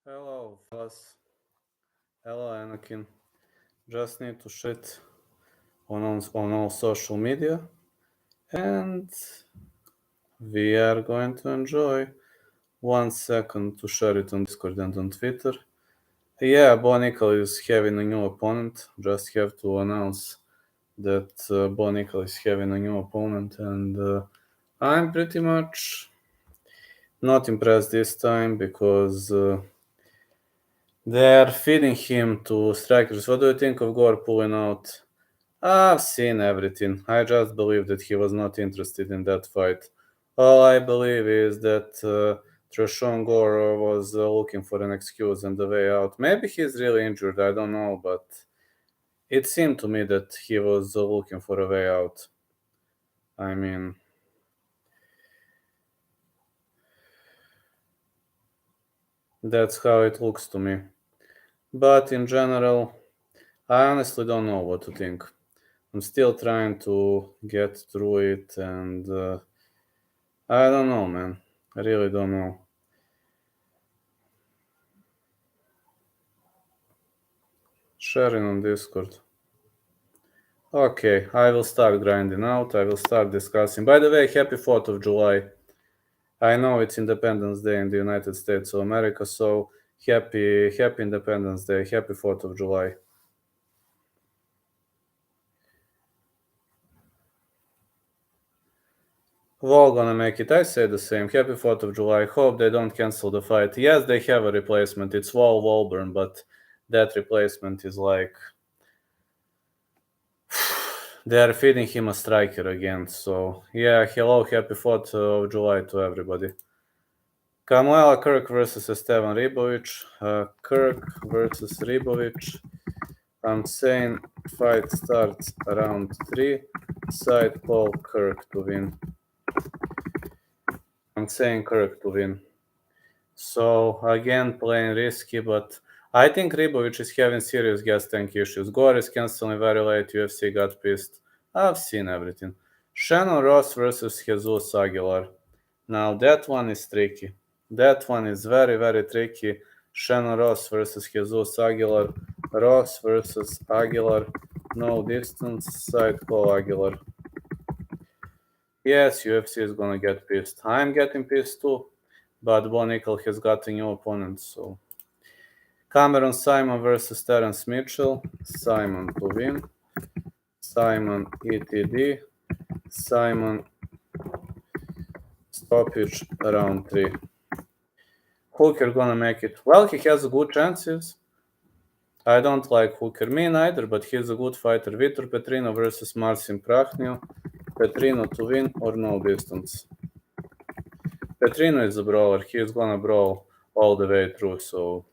Hello, fellas. Hello, Anakin. Just need to shit on all social media, and we are going to enjoy 1 second to share it on Discord and on Twitter. Yeah, Bo Nickel is having a new opponent. Just have to announce that Bo Nickel is having a new opponent, and I'm pretty much not impressed this time because they are feeding him to strikers. What do you think of Gore pulling out? I've seen everything. I just believe that he was not interested in that fight. All I believe is that Trishon Gore was looking for an excuse and the way out. Maybe he's really injured, I don't know, but it seemed to me that he was looking for a way out. I mean, that's how it looks to me. But in general, I honestly don't know what to think. I'm still trying to get through it, and I don't know, man. I really don't know. Sharing on Discord. Okay, I will start grinding out. I will start discussing. By the way, happy 4th of July. I know it's Independence Day in the United States of America, so happy Independence Day. Happy 4th of July. Vol gonna make it. I say the same. Happy 4th of July. Hope they don't cancel the fight. Yes, they have a replacement. It's Walburn, but that replacement is like they are feeding him a striker again. So yeah, hello, happy 4th of July to everybody. Kamuela Kirk versus Esteban Ribovic. Kirk versus Ribovic. I'm saying fight starts around 3. Side call Kirk to win. I'm saying Kirk to win. So again, playing risky, but I think Ribovic is having serious gas tank issues. Gore is canceling very late. UFC got pissed. I've seen everything. Shannon Ross versus Jesus Aguilar. Now that one is tricky. That one is very, very tricky. Shannon Ross versus Jesus Aguilar. Ross versus Aguilar. No distance. Side call Aguilar. Yes, UFC is gonna get pissed. I'm getting pissed too. But Bo Nickel has got a new opponent, so. Cameron Simon versus Terence Mitchell. Simon to win. Simon ETD. Simon stoppage around 3. Hooker gonna make it. Well, he has good chances. I don't like Hooker, me neither, but he's a good fighter. Vitor Petrino versus Marcin Prahnio. Petrino to win or no distance. Petrino is a brawler. He's gonna brawl all the way through, so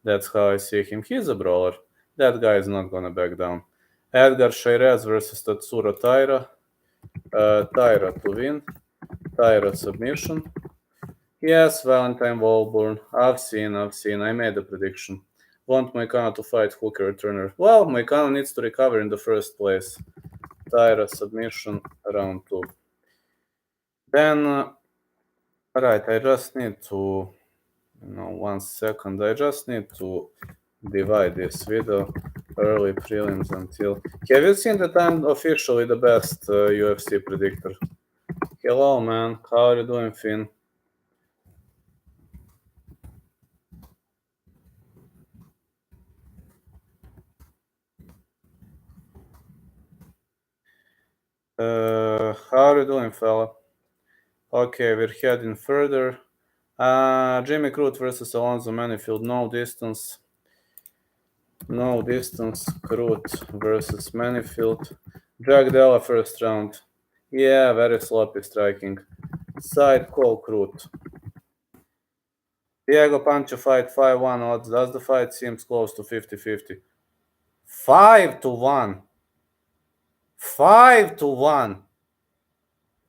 that's how I see him. He's a brawler. That guy is not gonna back down. Edgar Shairez versus Tatsuro Taira. Taira to win. Taira submission. Yes, Valentine Walburn. I've seen. I made a prediction. Want Moicano to fight Hooker Turner. Well, Moicano needs to recover in the first place. Taira submission round 2. Then, right, I just need to, 1 second. I just need to divide this video. Early prelims until. Have you seen that I'm officially the best UFC predictor? Hello, man. How are you doing, Finn? How are you doing, fella? Okay, we're heading further. Jimmy Crute versus Alonzo Manifield, no distance. No distance. Crute versus Manifield. Jack Della first round. Yeah, very sloppy striking. Side call Crute. Diego Pancho fight 5-1 odds. Does the fight seems close to 50-50? 5-1. 5-1.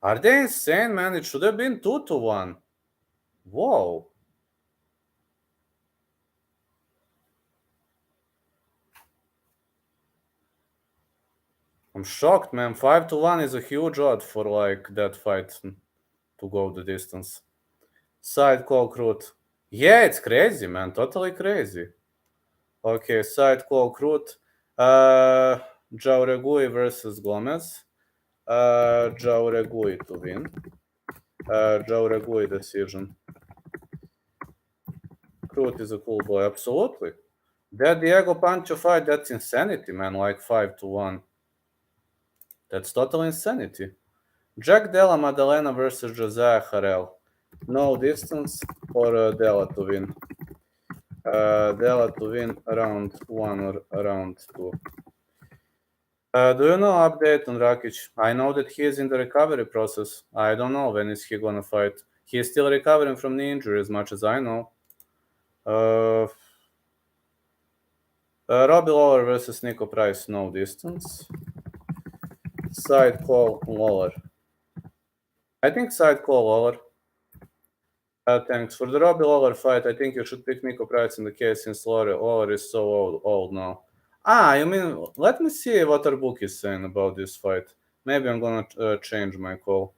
Are they insane, man? It should have been 2-1. Whoa. I'm shocked, man. 5-1 is a huge odd for like that fight to go the distance. Side call Crute. Yeah, it's crazy, man. Totally crazy. Okay, side call Krut. Jauregui versus Gomez. Jauregui to win. Jauregui decision. Krut is a cool boy, absolutely. That Diego Pancho fight, that's insanity, man. Like 5-1. That's total insanity. Jack Della Maddalena versus Josiah Harrell. No distance or Della to win. Della to win round 1 or round 2. Do you know update on Rakic? I know that he is in the recovery process. I don't know when is he gonna fight. He is still recovering from knee injury as much as I know. Robbie Lawler versus Nico Price, no distance. Side call Lawler. I think side call Lawler. Thanks. For the Robbie Lawler fight, I think you should pick Nico Price in the case since Lawler is so old now. You mean, let me see what our book is saying about this fight. Maybe I'm gonna change my call.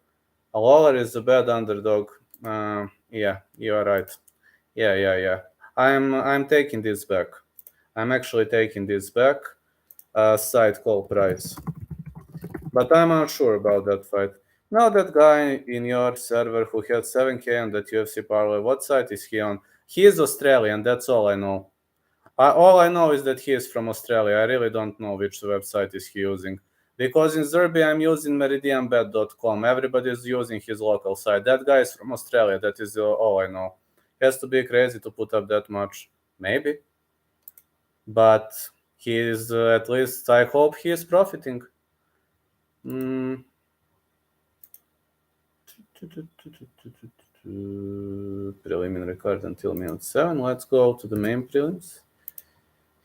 Lawler is a bad underdog. Yeah, you are right. Yeah. I'm taking this back. I'm actually taking this back. Side call Price. But I'm unsure about that fight. Now that guy in your server who had 7K on that UFC parlay, what site is he on? He is Australian, that's all I know. All I know is that he is from Australia. I really don't know which website is he using. Because in Serbia, I'm using meridianbet.com. Everybody is using his local site. That guy is from Australia. That is all I know. Has to be crazy to put up that much. Maybe. But he is, at least, I hope he is profiting. Preliminary card until minute 7. Let's go to the main prelims.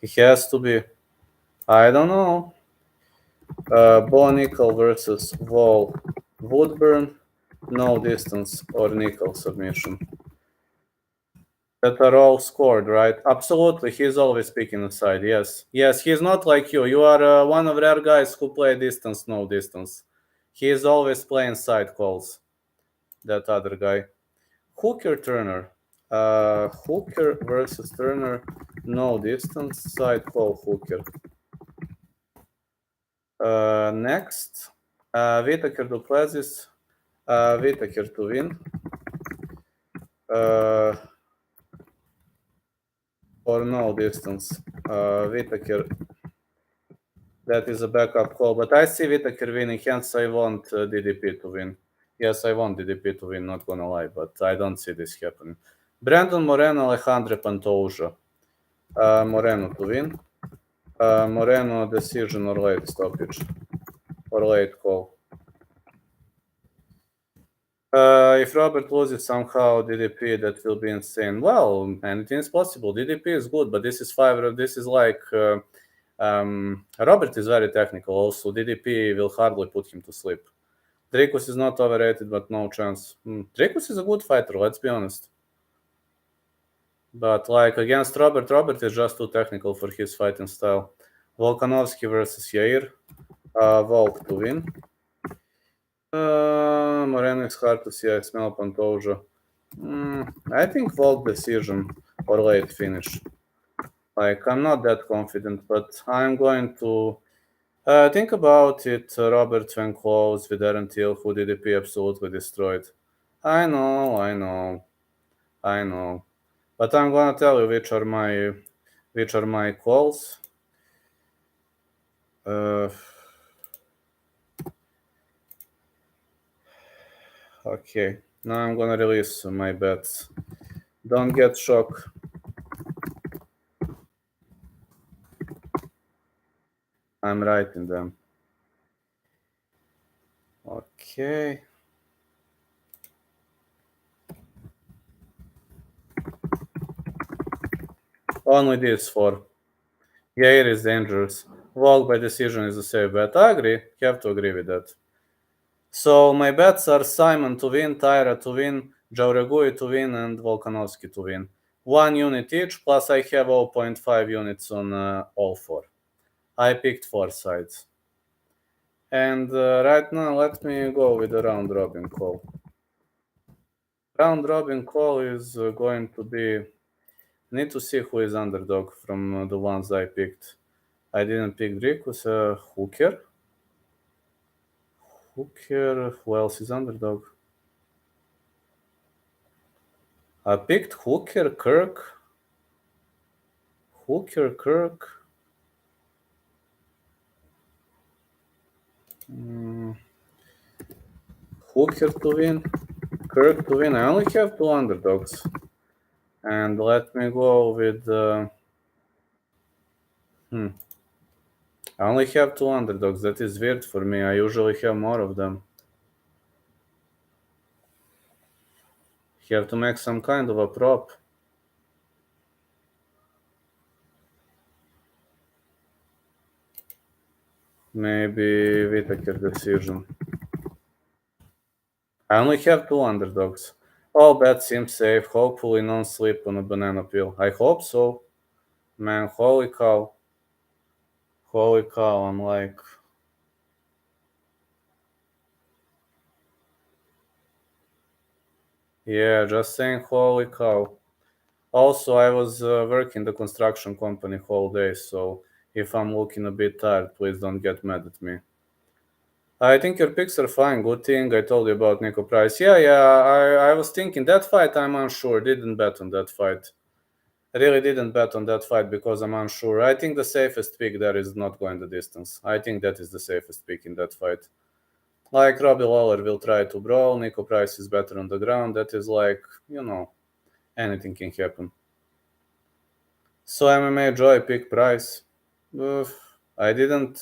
He has to be, I don't know. Bo Nickel versus Vol Woodburn. No distance or nickel submission. That are all scored, right? Absolutely. He's always picking a side. Yes. He's not like you. You are one of rare guys who play distance, no distance. He is always playing side calls. That other guy. Hooker Turner. Hooker versus Turner. No distance. Side call Hooker. Next. Whitaker Duplessis. Whitaker to win. Or no distance. Whitaker. That is a backup call. But I see Whitaker winning. Hence, I want DDP to win. Yes, I want DDP to win, not gonna lie. But I don't see this happening. Brandon Moreno, Alejandro Pantoja. Moreno to win. Moreno decision or late stoppage. Or late call. If Robert loses somehow DDP, that will be insane. Well, anything is possible. DDP is good, but this is like Robert is very technical also. DDP will hardly put him to sleep. Dricus is not overrated, but no chance. Dricus is a good fighter, let's be honest. But like against Robert is just too technical for his fighting style. Volkanovski versus Yair. Volk to win. Moreno is hard to see. I smell Pantoja. I think Volk decision or late finish. Like, I'm not that confident, but I'm going to think about it. Robert went close with Aaron Till, who DDP absolutely destroyed. I know. But I'm gonna tell you which are my calls. Okay, now I'm gonna release my bets. Don't get shocked. I'm writing them. Okay. Only these four. Yair is dangerous. Walk by decision is a safe bet. I agree. You have to agree with that. So my bets are Simon to win, Tyra to win, Jauregui to win, and Volkanovski to win. 1 unit each, plus I have 0.5 units on all four. I picked 4 sides. And right now, let me go with the round robin call. Round robin call is going to be. Need to see who is underdog from the ones I picked. I didn't pick Dricus. Hooker. Hooker. Who else is underdog? I picked Hooker, Kirk. Hooker, Kirk. Hooker to win. Kirk to win. I only have two underdogs. And let me go with. I only have two underdogs. That is weird for me. I usually have more of them. You have to make some kind of a prop. Maybe Whittaker decision. I only have two underdogs. All bets seem safe. Hopefully, non sleep on a banana peel. I hope so. Man, holy cow. Holy cow, I'm like. Yeah, just saying holy cow. Also, I was working the construction company whole day, so if I'm looking a bit tired, please don't get mad at me. I think your picks are fine. Good thing I told you about Nico Price. Yeah, I was thinking that fight, I'm unsure. Didn't bet on that fight. I really didn't bet on that fight because I'm unsure. I think the safest pick there is not going the distance. I think that is the safest pick in that fight. Like, Robbie Lawler will try to brawl. Nico Price is better on the ground. That is like, anything can happen. So MMA Joy pick Price. I didn't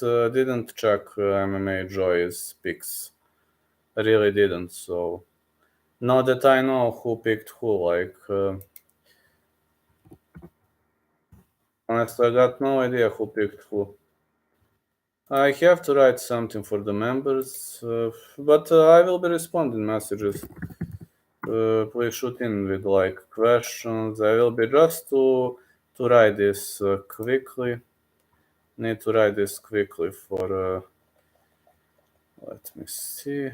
check MMA Joy's picks. I really didn't. So not that I know who picked who. Like, honestly, I got no idea who picked who. I have to write something for the members, but I will be responding messages. Please shoot in with like questions. I will be just to write this quickly. Need to write this quickly for. Let me see.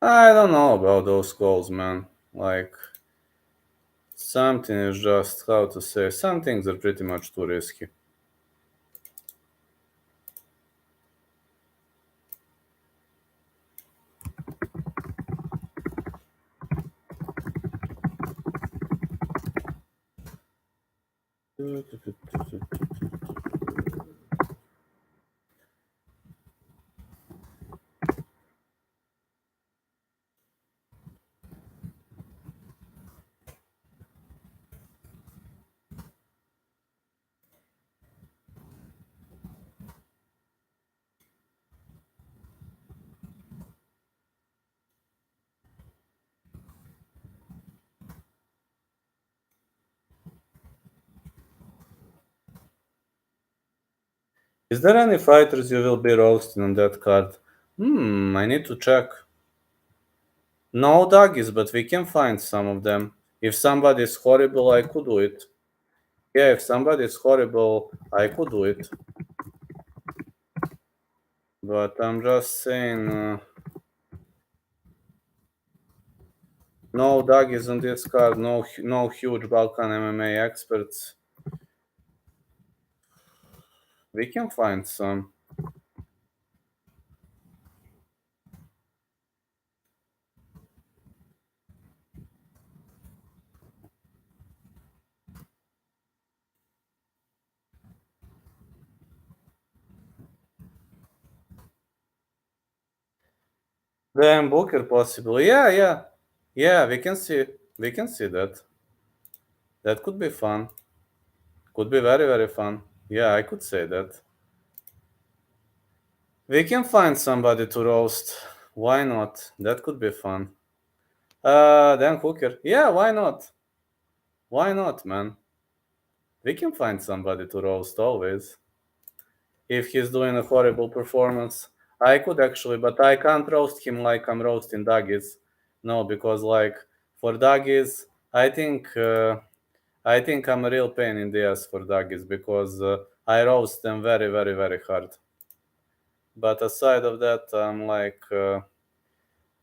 I don't know about those goals, man. Like, something is just, how to say, some things are pretty much too risky. Is there any fighters you will be roasting on that card? I need to check. No doggies, but we can find some of them. If somebody is horrible, I could do it. Yeah, if somebody is horrible, I could do it. But I'm just saying, no doggies on this card, no huge Balkan MMA experts. We can find some. Dan Booker possibly. Yeah. We can see that. That could be fun. Could be very, very fun. Yeah, I could say that. We can find somebody to roast. Why not? That could be fun. Dan Hooker. Yeah, why not? Why not, man? We can find somebody to roast always. If he's doing a horrible performance, I could actually, but I can't roast him like I'm roasting Duggies. No, because like for Duggies, I think I'm a real pain in the ass for doggies because I roast them very, very, very hard. But aside of that, I'm like,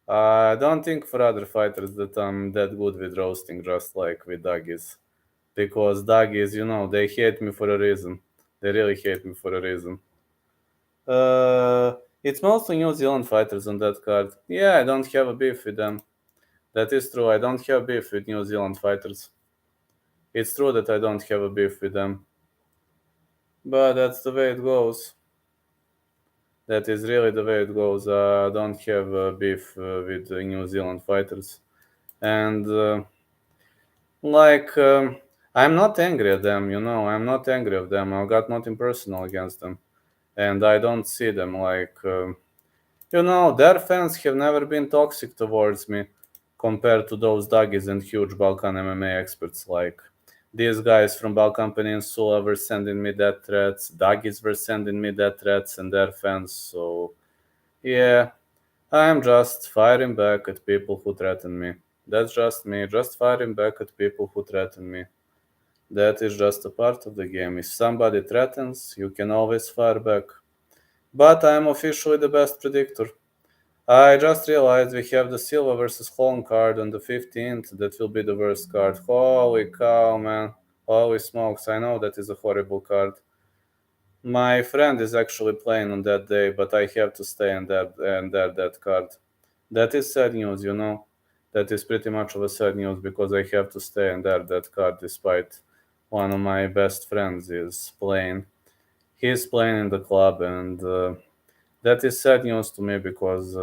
I don't think for other fighters that I'm that good with roasting, just like with doggies. Because doggies, they hate me for a reason. They really hate me for a reason. It's mostly New Zealand fighters on that card. Yeah, I don't have a beef with them. That is true. I don't have beef with New Zealand fighters. It's true that I don't have a beef with them. But that's the way it goes. That is really the way it goes. I don't have a beef with New Zealand fighters. And, I'm not angry at them, I'm not angry at them. I've got nothing personal against them. And I don't see them like, their fans have never been toxic towards me compared to those doggies and huge Balkan MMA experts. Like, these guys from Balkan Peninsula were sending me death threats, doggies were sending me death threats, and their fans. So, yeah, I'm just firing back at people who threaten me. That's just me, just firing back at people who threaten me. That is just a part of the game. If somebody threatens, you can always fire back. But I'm officially the best predictor. I just realized we have the Silva versus Holm card on the 15th. That will be the worst card. Holy cow, man. Holy smokes. I know that is a horrible card. My friend is actually playing on that day, but I have to stay on that card. That is sad news, That is pretty much of a sad news because I have to stay on that card despite one of my best friends is playing. He's playing in the club, and that is sad news to me because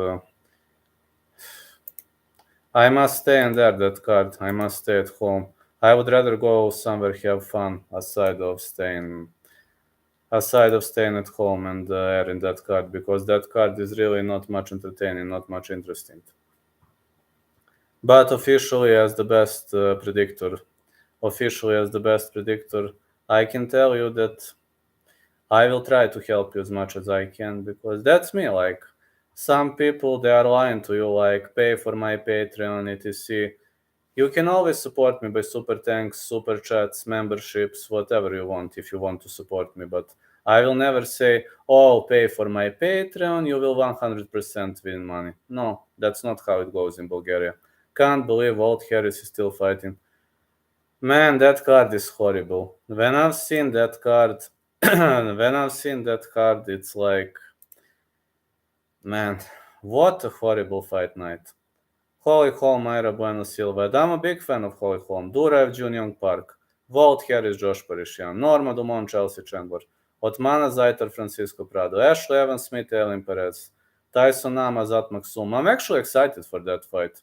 I must stay on that card. I must stay at home. I would rather go somewhere have fun aside of staying at home and airing that card because that card is really not much entertaining, not much interesting. But officially as the best predictor, I can tell you that I will try to help you as much as I can because that's me. Like, some people, they are lying to you, like, pay for my Patreon, etc. You can always support me by super thanks, super chats, memberships, whatever you want if you want to support me. But I will never say, oh, pay for my Patreon, you will 100% win money. No, that's not how it goes in Bulgaria. Can't believe Walt Harris is still fighting. Man, that card is horrible. When I've seen that card, it's like, man, what a horrible fight night. Holly Holm, Mayra Bueno Silva. I'm a big fan of Holly Holm. Duraev, Jun Young Park. Walt Harris, Josh Parishian. Norma Dumont, Chelsea Chandler. Otmana Zaitar, Francisco Prado. Ashley Evans Smith, Elin Perez. Tyson Nam, Azat Maksum. I'm actually excited for that fight.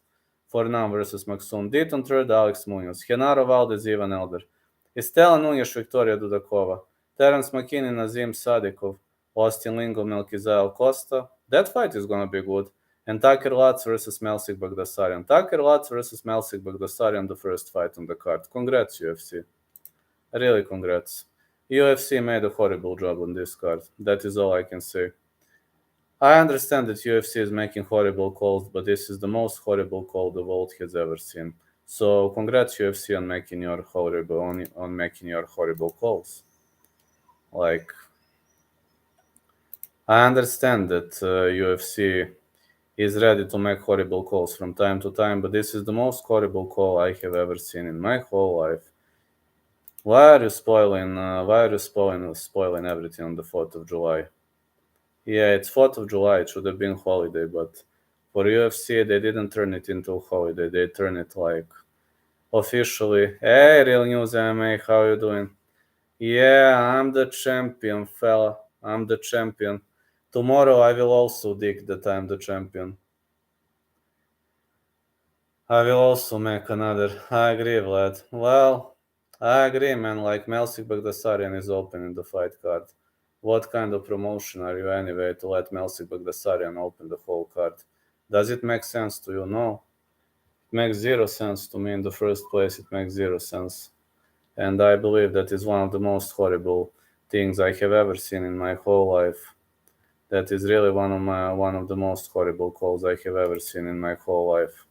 For Nam versus Maksum. Deaton third, Alex Munoz. Genaro Valdez, Ivan Elder. Estela Nunes, Victoria Dudakova. Terence McKinney, Nazim Sadikov. Austin Lingo, Melkizael Costa. That fight is gonna be good. And Tucker Lutz versus Melsik Bagdasaryan. Tucker Lutz versus Melsik Bagdasaryan, the first fight on the card. Congrats, UFC. Really, congrats. UFC made a horrible job on this card. That is all I can say. I understand that UFC is making horrible calls, but this is the most horrible call the world has ever seen. So congrats, UFC, on making your horrible calls. Like, I understand that UFC is ready to make horrible calls from time to time, but this is the most horrible call I have ever seen in my whole life. Why are you spoiling? Spoiling everything on the 4th of July? Yeah, it's 4th of July. It should have been holiday, but for UFC they didn't turn it into a holiday. They turned it like officially. Hey, Real News MMA, how you doing? Yeah, I'm the champion, fella. I'm the champion. Tomorrow I will also dig that I'm the champion. I will also make another. I agree, Vlad. Well, I agree, man. Like, Melsik Bagdasaryan is opening the fight card. What kind of promotion are you anyway to let Melsik Bagdasaryan open the whole card? Does it make sense to you? No. It makes zero sense to me in the first place. It makes zero sense. And I believe that is one of the most horrible things I have ever seen in my whole life. That is really one of the most horrible calls I have ever seen in my whole life.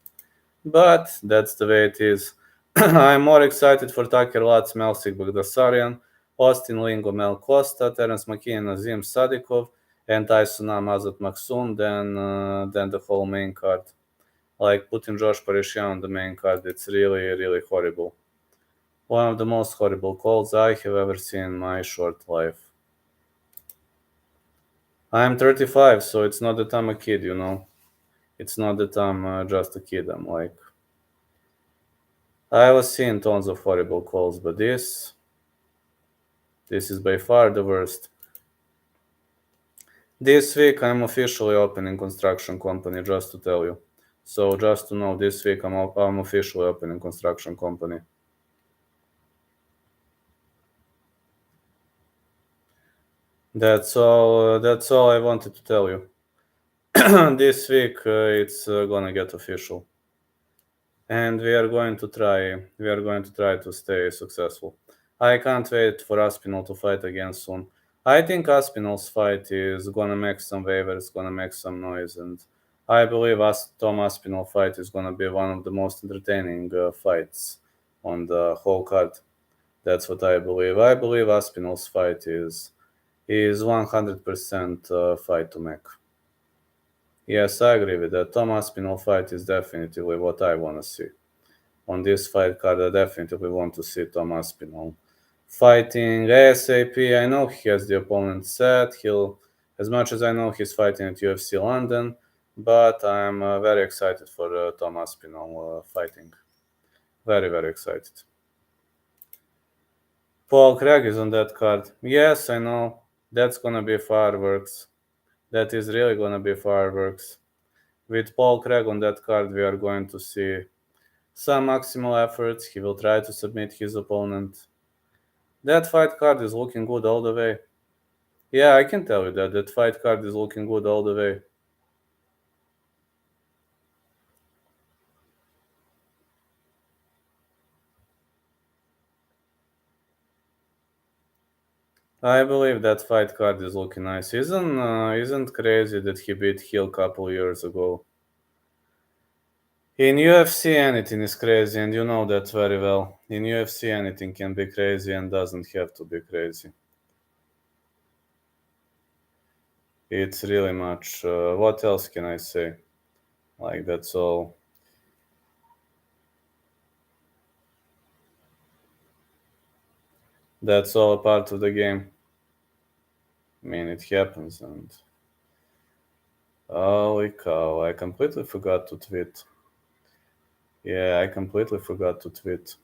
But that's the way it is. I'm more excited for Tucker Lats, Melsik Bagdasaryan, Austin Lingo, Mel Costa, Terence McKean, Nazim Sadikov, and Tysonam Azat Maksoon than the whole main card. Like putting Josh Parishyan on the main card, it's really, really horrible. One of the most horrible calls I have ever seen in my short life. I'm 35, so it's not that I'm a kid, you know. It's not that I'm just a kid. I'm like, I was seeing tons of horrible calls, but this is by far the worst. This week I'm officially opening construction company, just to tell you. So just to know, this week I'm officially opening construction company. That's all. That's all I wanted to tell you. This week it's gonna get official, and we are going to try. We are going to try to stay successful. I can't wait for Aspinall to fight again soon. I think Aspinall's fight is gonna make some waves, gonna make some noise, and I believe Tom Aspinall fight is gonna be one of the most entertaining fights on the whole card. That's what I believe. I believe Aspinall's fight is 100% fight to make. Yes, I agree with that. Tom Aspinall fight is definitely what I want to see. On this fight card, I definitely want to see Tom Aspinall fighting ASAP. I know he has the opponent set. As much as I know, he's fighting at UFC London, but I'm very excited for Tom Aspinall fighting. Very, very excited. Paul Craig is on that card. Yes, I know. That's gonna be fireworks. That is really gonna be fireworks. With Paul Craig on that card, we are going to see some maximal efforts. He will try to submit his opponent. That fight card is looking good all the way. Yeah, I can tell you that fight card is looking good all the way. I believe that fight card is looking nice. Isn't crazy that he beat Hill a couple years ago. In UFC, anything is crazy, and you know that very well. In UFC, anything can be crazy and doesn't have to be crazy. It's really much. What else can I say? Like, that's all. That's all a part of the game. I mean, it happens, and holy cow, I completely forgot to tweet. Yeah, I completely forgot to tweet.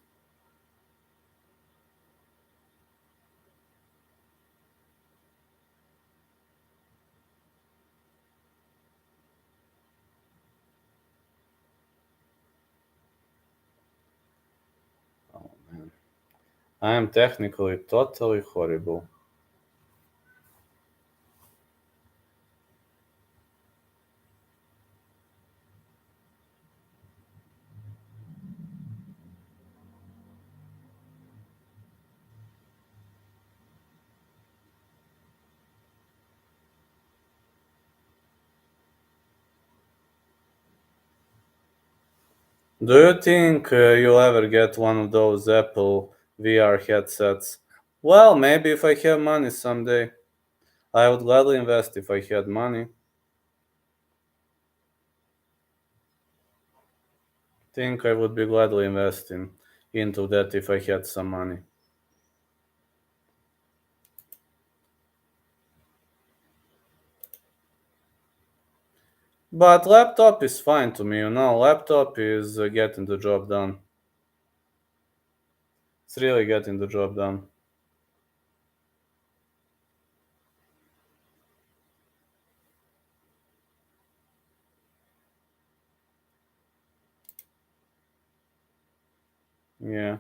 Oh man, I am technically totally horrible. Do you think you'll ever get one of those Apple VR headsets? Well, maybe if I have money someday. I would gladly invest if I had money. Think I would be gladly investing into that if I had some money. But laptop is fine to me, you know. Laptop is getting the job done. It's really getting the job done. Yeah.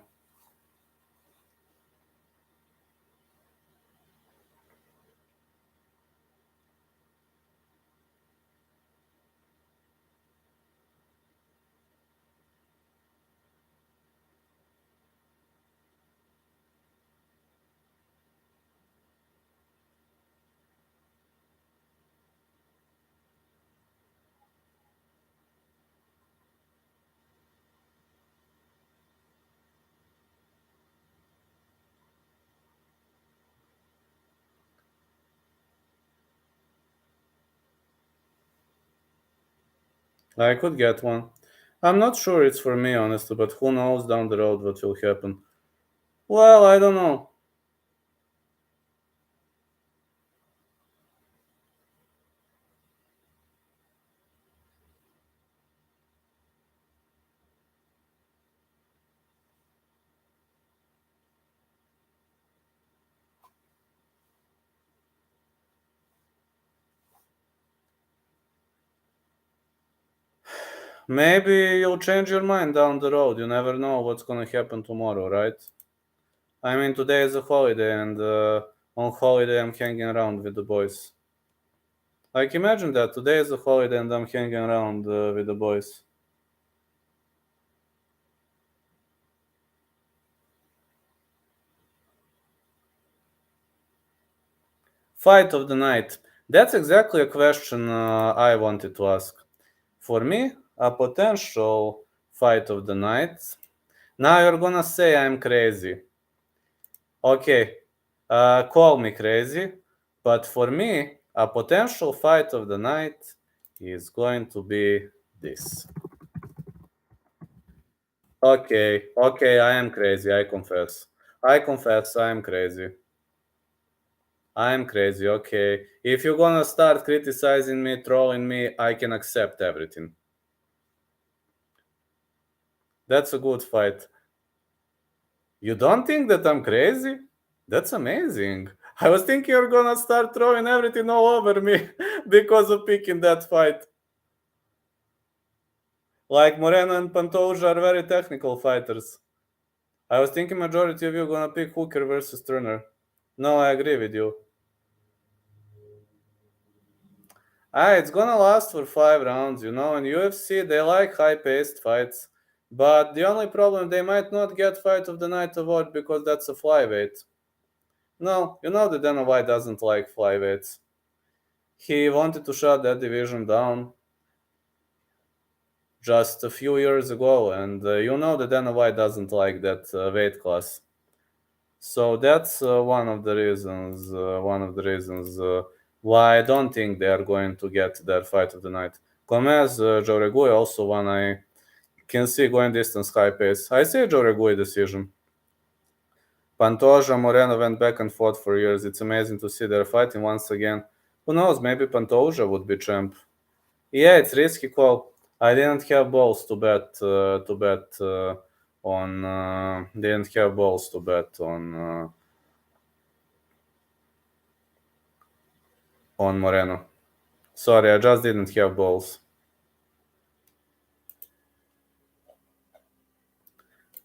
I could get one. I'm not sure it's for me, honestly, but who knows down the road what will happen. Well, I don't know. Maybe you'll change your mind down the road. You never know what's gonna happen tomorrow, right? I mean, today is a holiday, and on holiday I'm hanging around with the boys. Like, imagine that today is a holiday and I'm hanging around with the boys. Fight of the night. That's exactly a question I wanted to ask. For me, a potential fight of the night. Now you're gonna say I'm crazy. Okay, call me crazy, but for me, a potential fight of the night is going to be this. Okay, I am crazy, I confess. I confess, I am crazy. I'm crazy, okay. If you're gonna start criticizing me, trolling me, I can accept everything. That's a good fight. You don't think that I'm crazy? That's amazing. I was thinking you're gonna start throwing everything all over me because of picking that fight. Like Moreno and Pantoja are very technical fighters. I was thinking majority of you gonna pick Hooker versus Turner. No, I agree with you. It's gonna last for 5 rounds, you know. In UFC, they like high-paced fights, but the only problem they might not get fight of the night award because that's a flyweight. No, you know that Dana White doesn't like flyweights. He wanted to shut that division down just a few years ago, and you know that Dana White doesn't like that weight class. So that's one of the reasons. Why I don't think they are going to get their fight of the night. Gomez, Joe Regui also one I can see going distance high pace. I say Joe Regui decision. Pantoja, Moreno went back and forth for years. It's amazing to see they're fighting once again. Who knows? Maybe Pantoja would be champ. Yeah, it's risky call. I didn't have balls to bet on. Didn't have balls to bet on Moreno. Sorry, I just didn't have balls.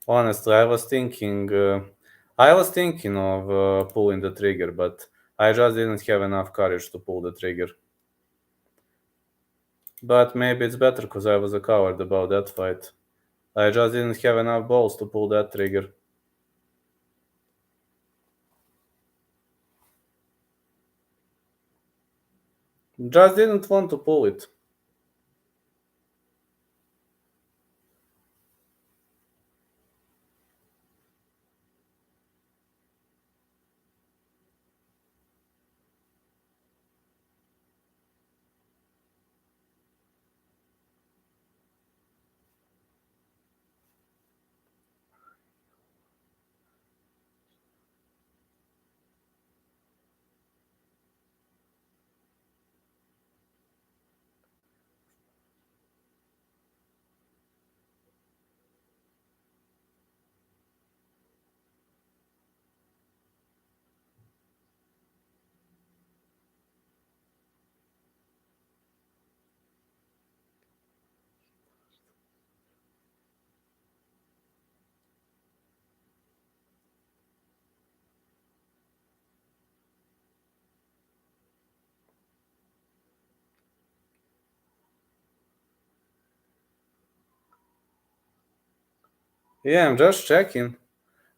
Honestly, I was thinking of pulling the trigger, but I just didn't have enough courage to pull the trigger. But maybe it's better because I was a coward about that fight. I just didn't have enough balls to pull that trigger. Just didn't want to pull it. Yeah, I'm just checking.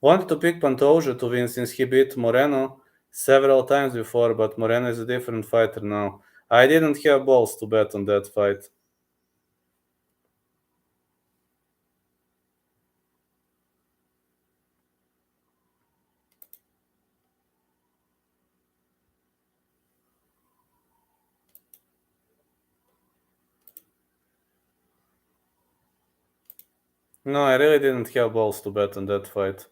Wanted to pick Pantoja to win since he beat Moreno several times before, but Moreno is a different fighter now. I didn't have balls to bet on that fight. No, I really didn't have balls to bet on that fight.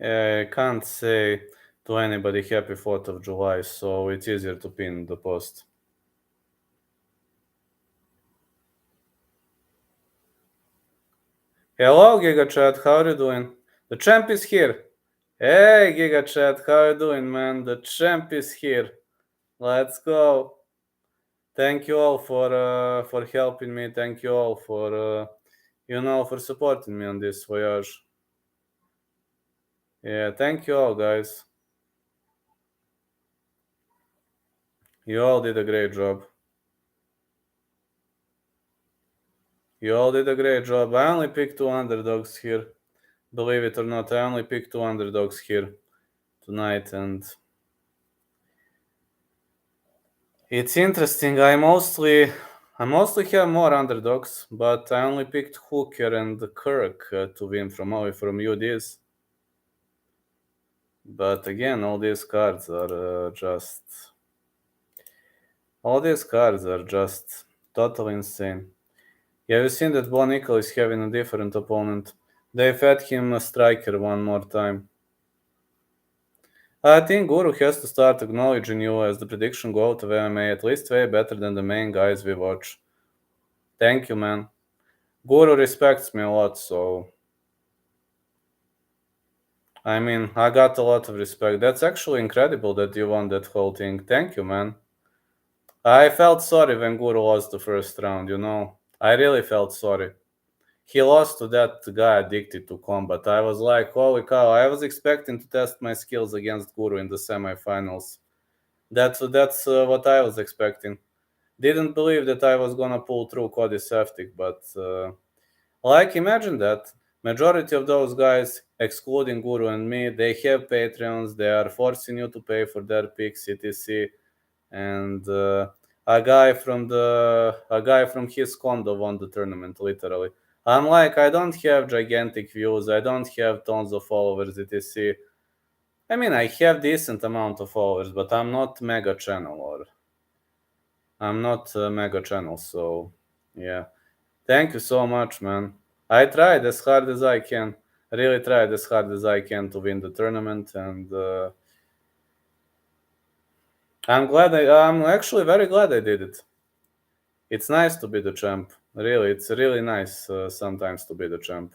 I can't say to anybody happy 4th of July, so it's easier to pin the post. Hello, Giga Chat, how are you doing? The champ is here. Hey, Giga Chat, how are you doing, man? The champ is here. Let's go. Thank you all for helping me. Thank you all for for supporting me on this voyage. Yeah, thank you all, guys. You all did a great job. You all did a great job. I only picked two underdogs here. Believe it or not, I only picked two underdogs here tonight, and it's interesting. I mostly have more underdogs, but I only picked Hooker and Kirk to win from UDs. But again, all these cards are just totally insane. Have you seen that Bo Nickel is having a different opponent? They fed him a striker one more time. I think Guru has to start acknowledging you as the prediction goat of MMA, at least way better than the main guys we watch. Thank you, man. Guru respects me a lot, so I mean, I got a lot of respect. That's actually incredible that you won that whole thing. Thank you, man. I felt sorry when Guru lost the first round, you know. I really felt sorry. He lost to that guy addicted to combat. I was like, holy cow, I was expecting to test my skills against Guru in the semifinals. That's what I was expecting. Didn't believe that I was gonna pull through Cody Saftik, but like imagine that. Majority of those guys, excluding Guru and me, they have Patreons, they are forcing you to pay for their picks, etc. And a guy from his condo won the tournament, literally. I'm like, I don't have gigantic views, I don't have tons of followers, etc. I mean, I have decent amount of followers, but I'm not mega channel, or I'm not a mega channel, so yeah. Thank you so much, man. I tried as hard as I can. Really tried as hard as I can to win the tournament, and I'm actually very glad I did it. It's nice to be the champ. Really, it's really nice sometimes to be the champ.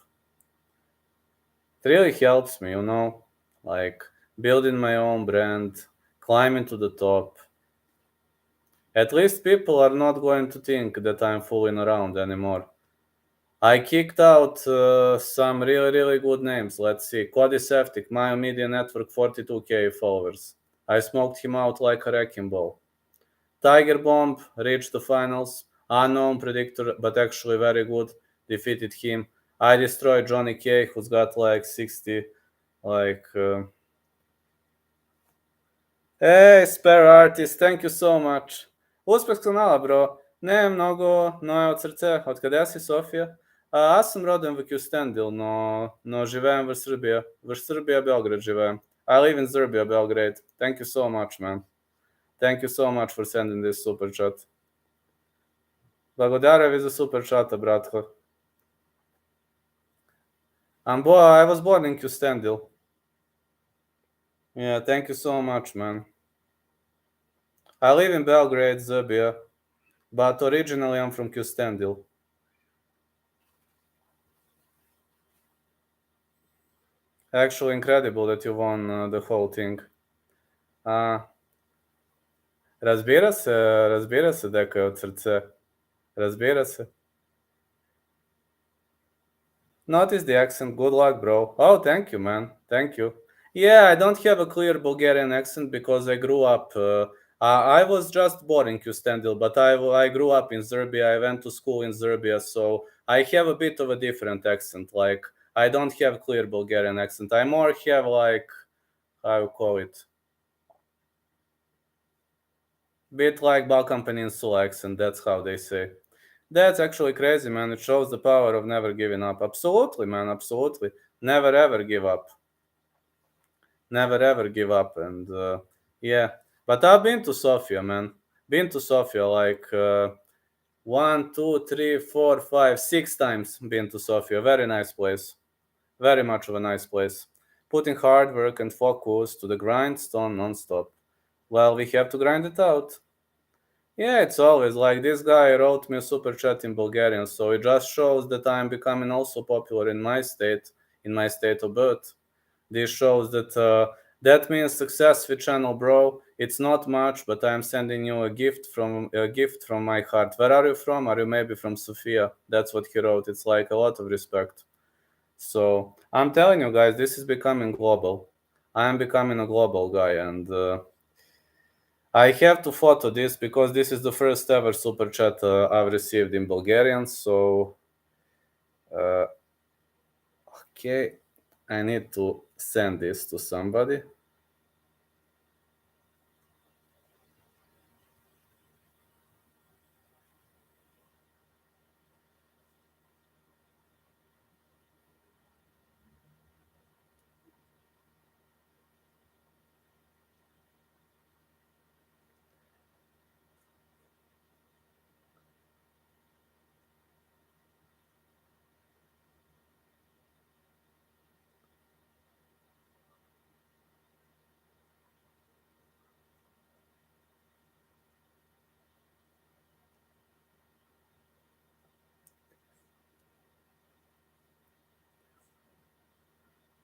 It really helps me, like building my own brand, climbing to the top. At least people are not going to think that I'm fooling around anymore. I kicked out some really, really good names. Let's see. Cody Saftik, my media network, 42K followers. I smoked him out like a wrecking ball. Tiger Bomb reached the finals. Unknown predictor, but actually very good. Defeated him. I destroyed Johnny K, who's got like 60. Like, hey, Spare Artist, thank you so much. Uspeh kanala, bro. Ne mnogo, no je od srce. Od kada si, Sofija? Ja sam roden v Kustendil, no živem v Srbiji. V Srbiji, Beograd živem. I live in Serbia, Belgrade. Thank you so much, man. Thank you so much for sending this super chat. Благодаря ви за super chata, bratko. I was born in Kustendil. Yeah, thank you so much, man. I live in Belgrade, Serbia, but originally I'm from Kustendil. Actually incredible that you won the whole thing. Razbira se deko je od srce. Razbira se. Notice the accent. Good luck, bro. Oh, thank you, man. Thank you. Yeah, I don't have a clear Bulgarian accent because I grew up. I was just born in Kustendil, but I grew up in Serbia. I went to school in Serbia, so I have a bit of a different accent. Like, I don't have clear Bulgarian accent. I more have like, how you call it? Bit like Balkan Peninsula accent. That's how they say. That's actually crazy, man. It shows the power of never giving up. Absolutely, man. Absolutely. Never ever give up. never ever give up. And yeah, but I've been to Sofia, man. Been to Sofia like 1, 2, 3, 4, 5, 6 times. Been to Sofia. Very nice place. Very much of a nice place. Putting hard work and focus to the grindstone non-stop. Well, we have to grind it out. Yeah, it's always like this guy wrote me a super chat in Bulgarian, so it just shows that I'm becoming also popular in my state of birth. This shows that that means success with channel, bro. It's not much, but I'm sending you a gift from my heart. Where are you from? Are you maybe from Sofia? That's what he wrote. It's like a lot of respect. So I'm telling you guys, this is becoming global. I am becoming a global guy, and I have to photo this because this is the first ever super chat I've received in Bulgarian. So, uh, okay, I need to send this to somebody.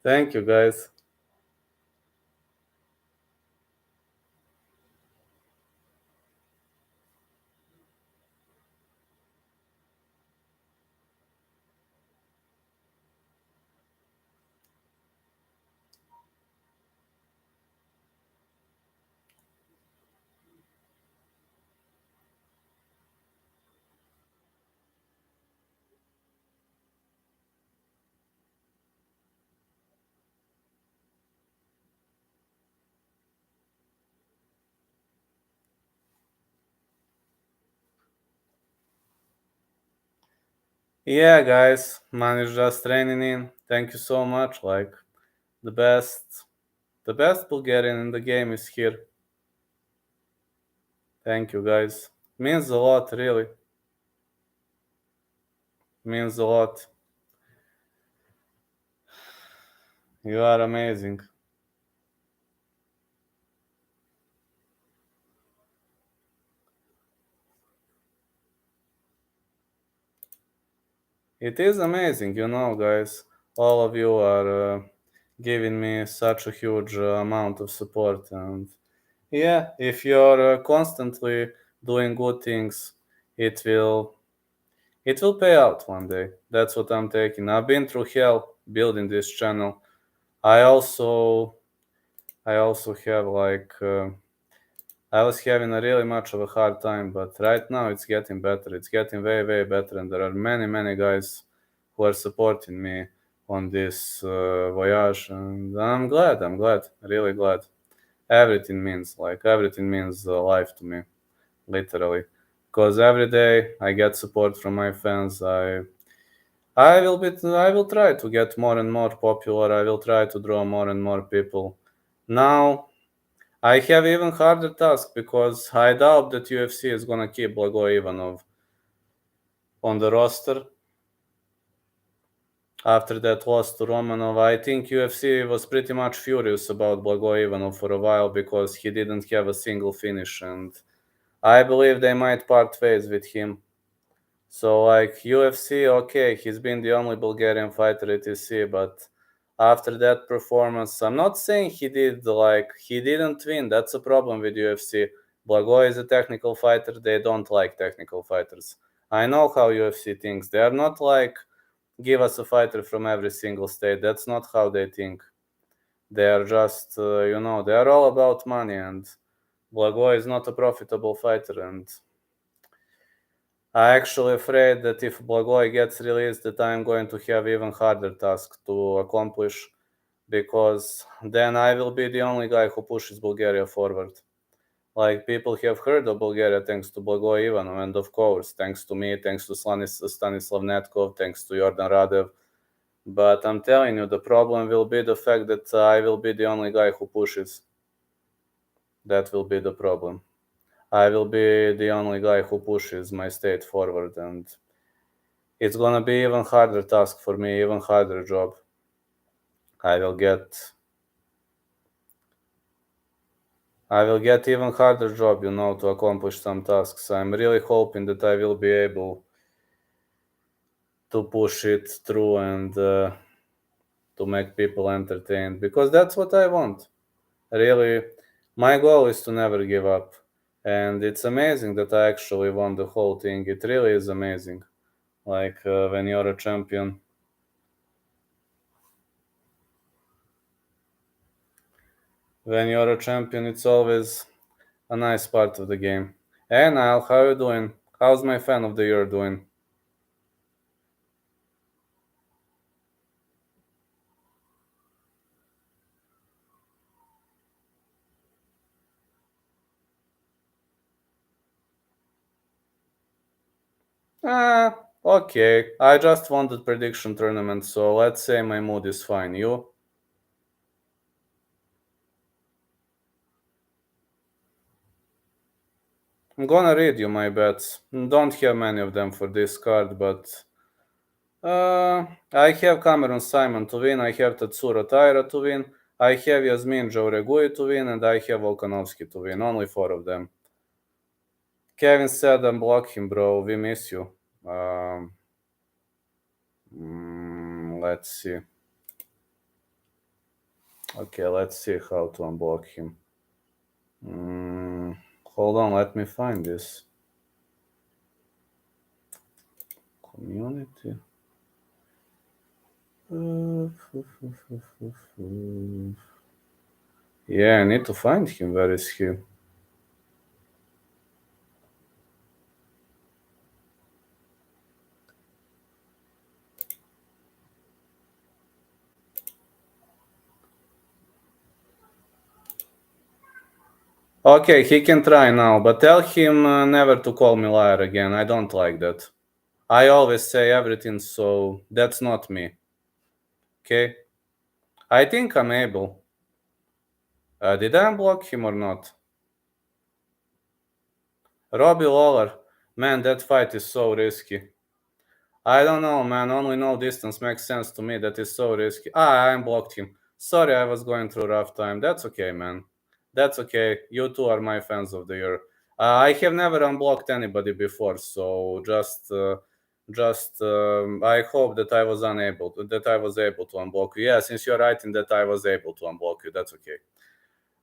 Thank you, guys. Yeah, guys, man is just training in. Thank you so much. Like the best, the best Bulgarian in the game is here. Thank you, guys. Means a lot, really. Means a lot. You are amazing. It is amazing, guys. All of you are giving me such a huge amount of support, and yeah, if you're constantly doing good things, it will it will pay out one day. That's what I'm taking. I've been through hell building this channel. I also I also have like I was having a really much of a hard time, but right now it's getting better. It's getting way, way better, and there are many, many guys who are supporting me on this voyage, and I'm glad. I'm glad, really glad. Everything means life to me, literally, because every day I get support from my fans. I will try to get more and more popular. I will try to draw more and more people. Now I have even harder task because I doubt that UFC is gonna keep Blagoy Ivanov on the roster after that loss to Romanov. I think UFC was pretty much furious about Blagoy Ivanov for a while because he didn't have a single finish, and I believe they might part ways with him. So like UFC, okay, he's been the only Bulgarian fighter at UFC, but after that performance, I'm not saying he didn't win. That's a problem with UFC. Blagoy is a technical fighter. They don't like technical fighters. I know how UFC thinks. They are not like give us a fighter from every single state. That's not how they think. They are just they are all about money, and Blagoy is not a profitable fighter, and I actually afraid that if Blagoy gets released, that I'm going to have even harder task to accomplish because then I will be the only guy who pushes Bulgaria forward. Like people have heard of Bulgaria thanks to Blagoy Ivanov, and of course, thanks to me, thanks to Stanislav Netkov, thanks to Jordan Radev. But I'm telling you, the problem will be the fact that I will be the only guy who pushes. That will be the problem. I will be the only guy who pushes my state forward, and it's gonna be even harder task for me, even harder job. I will get even harder job, to accomplish some tasks. I'm really hoping that I will be able to push it through and to make people entertained, because that's what I want. Really, my goal is to never give up. And it's amazing that I actually won the whole thing. It really is amazing. Like when you're a champion. When you're a champion, it's always a nice part of the game. Hey Niall, how you doing? How's my fan of the year doing? Okay. I just won the prediction tournament, so let's say my mood is fine. You? I'm gonna read you my bets. Don't have many of them for this card, but I have Cameron Simon to win, I have Tatsuro Taira to win, I have Yasmin Jauregui to win, and I have Volkanovski to win. Only four of them. Kevin said unblock him, bro. We miss you. Let's see. Okay, let's see how to unblock him. Hold on, let me find this. Community. Yeah, I need to find him. Where is he? Okay, he can try now, but tell him never to call me liar again. I don't like that. I always say everything, so that's not me. Okay? I think I'm able. Did I unblock him or not? Robbie Lawler. Man, that fight is so risky. I don't know, man. Only no distance makes sense to me. That is so risky. I unblocked him. Sorry, I was going through a rough time. That's okay, man. That's okay. You two are my fans of the year. I have never unblocked anybody before, so I hope that I was able to unblock you. Yeah, since you're writing that I was able to unblock you, that's okay.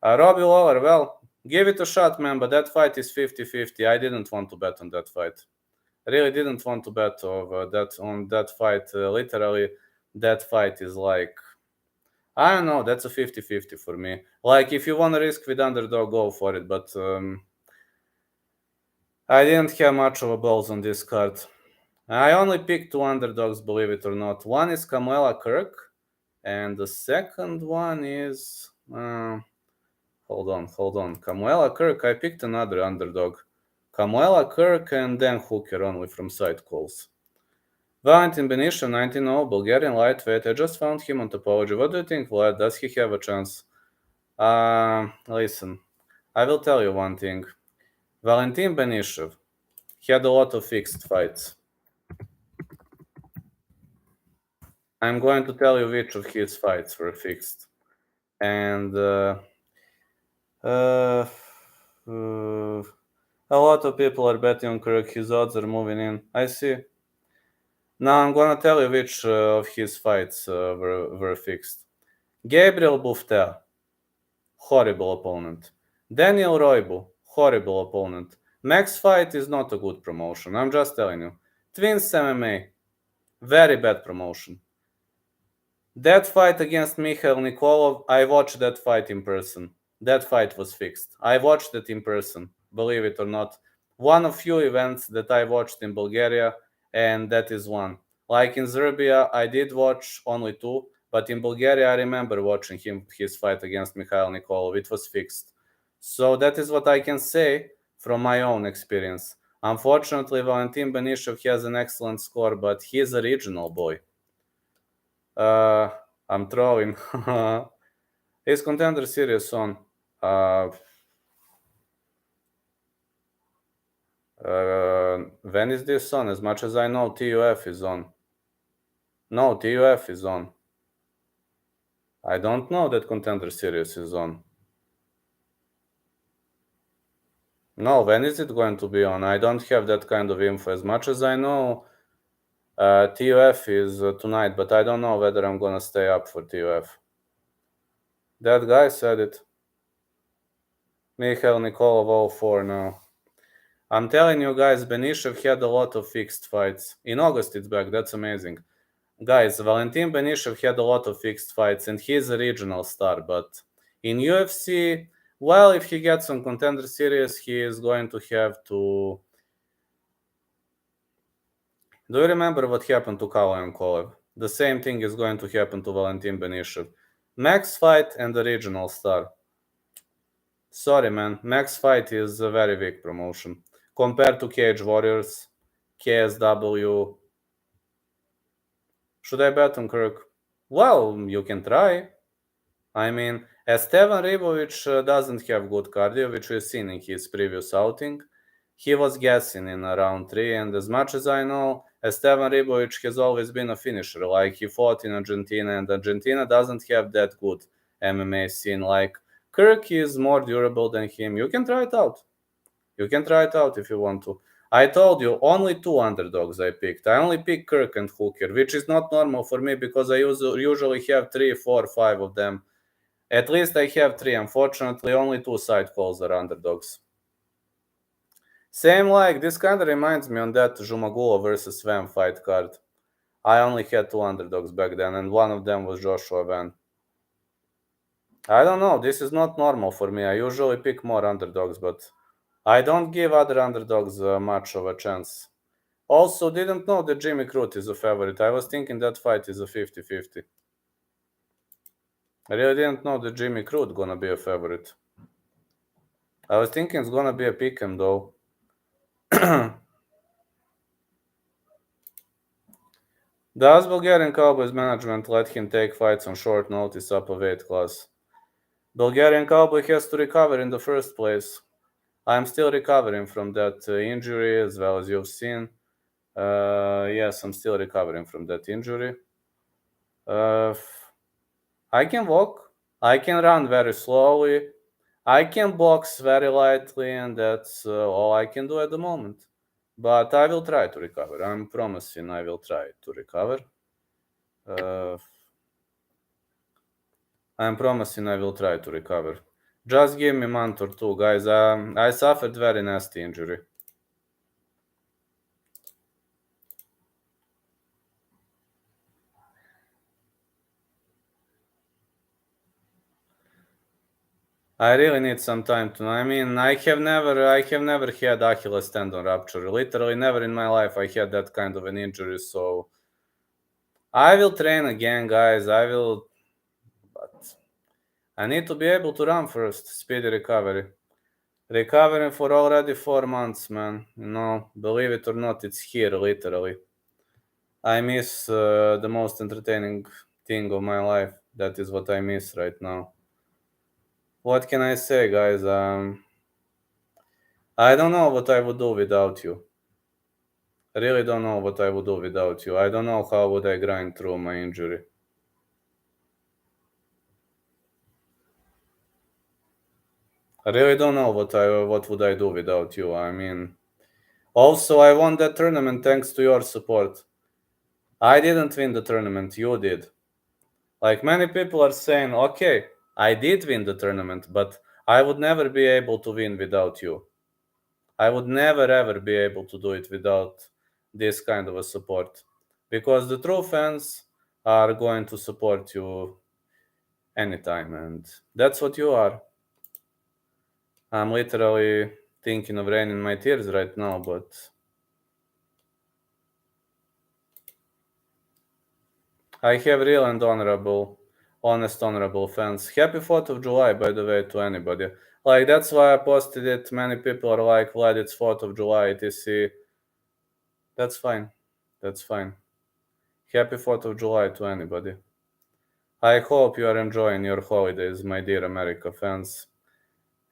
Robbie Lawler, well, give it a shot, man, but that fight is 50-50. I didn't want to bet on that fight. I really didn't want to bet on that fight. Literally, that fight is like, I don't know, that's a 50-50 for me. Like, if you want to risk with underdog, go for it, but I didn't have much of a balls on this card. I only picked two underdogs, believe it or not. One is Kamuela Kirk, and the second one is... hold on. Kamuela Kirk, I picked another underdog. Kamuela Kirk and Dan Hooker, only from side calls. Valentin Benisha, 19-0, Bulgarian lightweight. I just found him on Topology. What do you think, Vlad? Does he have a chance? Listen, I will tell you one thing. Valentin Benishev had a lot of fixed fights. I'm going to tell you which of his fights were fixed. And a lot of people are betting on Kirk. His odds are moving in. I see. Now I'm going to tell you which of his fights were fixed. Gabriel Buftea, horrible opponent. Daniel Roybu, horrible opponent. Max Fight is not a good promotion, I'm just telling you. Twins MMA, very bad promotion. That fight against Mikhail Nikolov, I watched that fight in person. That fight was fixed. I watched it in person, believe it or not. One of few events that I watched in Bulgaria, and that is one. Like in Serbia, I did watch only two, but in Bulgaria, I remember watching his fight against Mikhail Nikolov. It was fixed. So that is what I can say from my own experience. Unfortunately, Valentin Benishev has an excellent score, but he is a regional boy. I'm trolling. Is Contender Series on? When is this on? As much as I know, TUF is on. No, TUF is on. I don't know that Contender Series is on. No, when is it going to be on? I don't have that kind of info. As much as I know, TUF is tonight, but I don't know whether I'm gonna stay up for TUF. That guy said it. Mikhail Nikolov 04 now. I'm telling you guys, Benishev had a lot of fixed fights. In August it's back, that's amazing. Guys, Valentin Benishev had a lot of fixed fights and he's a regional star, but in UFC, well, if he gets on Contender Series, he is going to have to... Do you remember what happened to Kaloyan Kolev? The same thing is going to happen to Valentin Benishev. Max fight and the regional star. Sorry, man. Max fight is a very weak promotion. Compared to Cage Warriors, KSW. Should I bet on Kirk? Well, you can try. I mean, Estevan Ribovic doesn't have good cardio, which we've seen in his previous outing. He was guessing in round 3, and as much as I know, Estevan Ribovic has always been a finisher. Like, he fought in Argentina, and Argentina doesn't have that good MMA scene. Like, Kirk is more durable than him. You can try it out. You can try it out if you want to. I told you, only 2 underdogs I picked. I only picked Kirk and Hooker, which is not normal for me because I usually have 3, 4, 5 of them. At least I have 3. Unfortunately, only 2 side calls are underdogs. Same like, this kind of reminds me on that Zhumagulov versus Van fight card. I only had 2 underdogs back then, and one of them was Joshua Van. I don't know, this is not normal for me. I usually pick more underdogs, but I don't give other underdogs much of a chance. Also, didn't know that Jimmy Crute is a favorite. I was thinking that fight is a 50-50. I really didn't know that Jimmy Crute gonna be a favorite. I was thinking it's gonna be a pick'em though. Does Bulgarian Cowboys management let him take fights on short notice up a weight class? Bulgarian Cowboy has to recover in the first place. I'm still recovering from that injury, as well as you've seen. Yes, I'm still recovering from that injury. I can walk. I can run very slowly. I can box very lightly, and that's all I can do at the moment. But I will try to recover. I'm promising I will try to recover. I'm promising I will try to recover. Just give me a month or 2, guys. I suffered very nasty injury. I really need some time to. I mean, I have never had Achilles tendon rupture. Literally, never in my life I had that kind of an injury. So I will train again, guys. I will, but I need to be able to run first. Speedy recovery. Recovering for already 4 months, man. Believe it or not, it's here, literally. I miss the most entertaining thing of my life. That is what I miss right now. What can I say, guys? I don't know what I would do without you. I really don't know what I would do without you. I don't know how would I grind through my injury. I really don't know what would I do without you. I mean, also I won that tournament thanks to your support. I didn't win the tournament, you did. Like, many people are saying, okay, I did win the tournament, but I would never be able to win without you. I would never ever be able to do it without this kind of a support. Because the true fans are going to support you anytime, and that's what you are. I'm literally thinking of raining my tears right now, but I have real and honest, honorable fans. Happy 4th of July, by the way, to anybody. Like, that's why I posted it. Many people are like, Vlad, it's 4th of July, etc. That's fine. That's fine. Happy 4th of July to anybody. I hope you are enjoying your holidays, my dear America fans.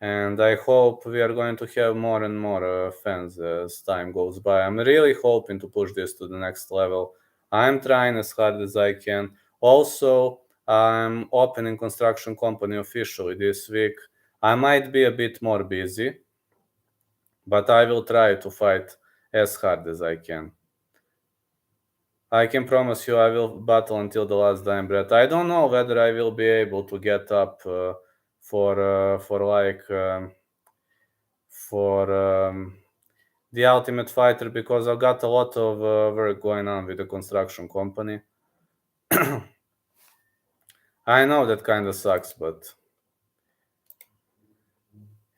And I hope we are going to have more and more fans as time goes by. I'm really hoping to push this to the next level. I'm trying as hard as I can. Also, I'm opening construction company officially this week. I might be a bit more busy, but I will try to fight as hard as I can. I can promise you I will battle until the last dying breath. I don't know whether I will be able to get up for like for the Ultimate Fighter because I've got a lot of work going on with the construction company. I know that kind of sucks, but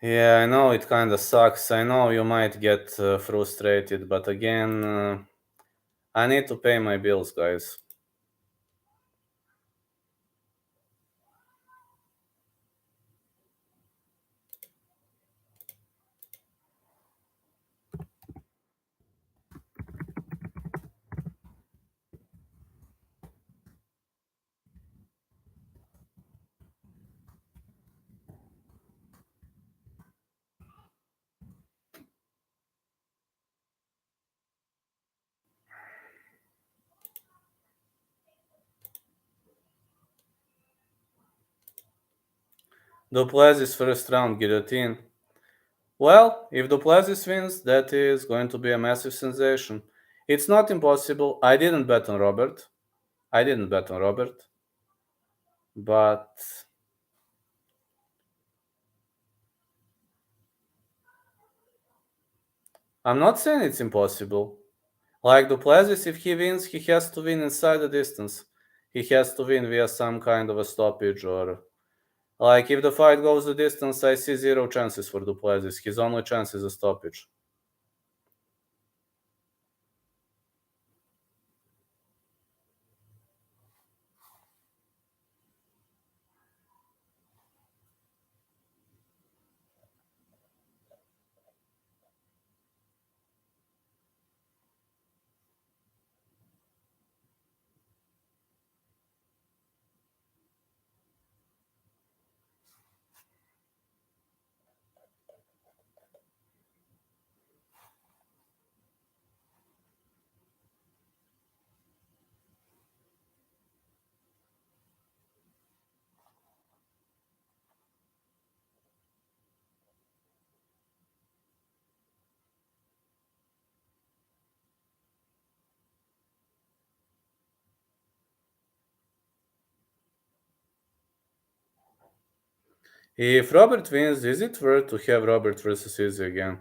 yeah, I know it kind of sucks. I know you might get frustrated, but again, I need to pay my bills, guys. Duplessis first round guillotine. Well, if Duplessis wins, that is going to be a massive sensation. It's not impossible. I didn't bet on Robert. But I'm not saying it's impossible. Like Duplessis, if he wins, he has to win inside the distance. He has to win via some kind of a stoppage or. Like, if the fight goes the distance, I see zero chances for Duplessis. His only chance is a stoppage. If Robert wins, is it worth to have Robert versus Izzy again?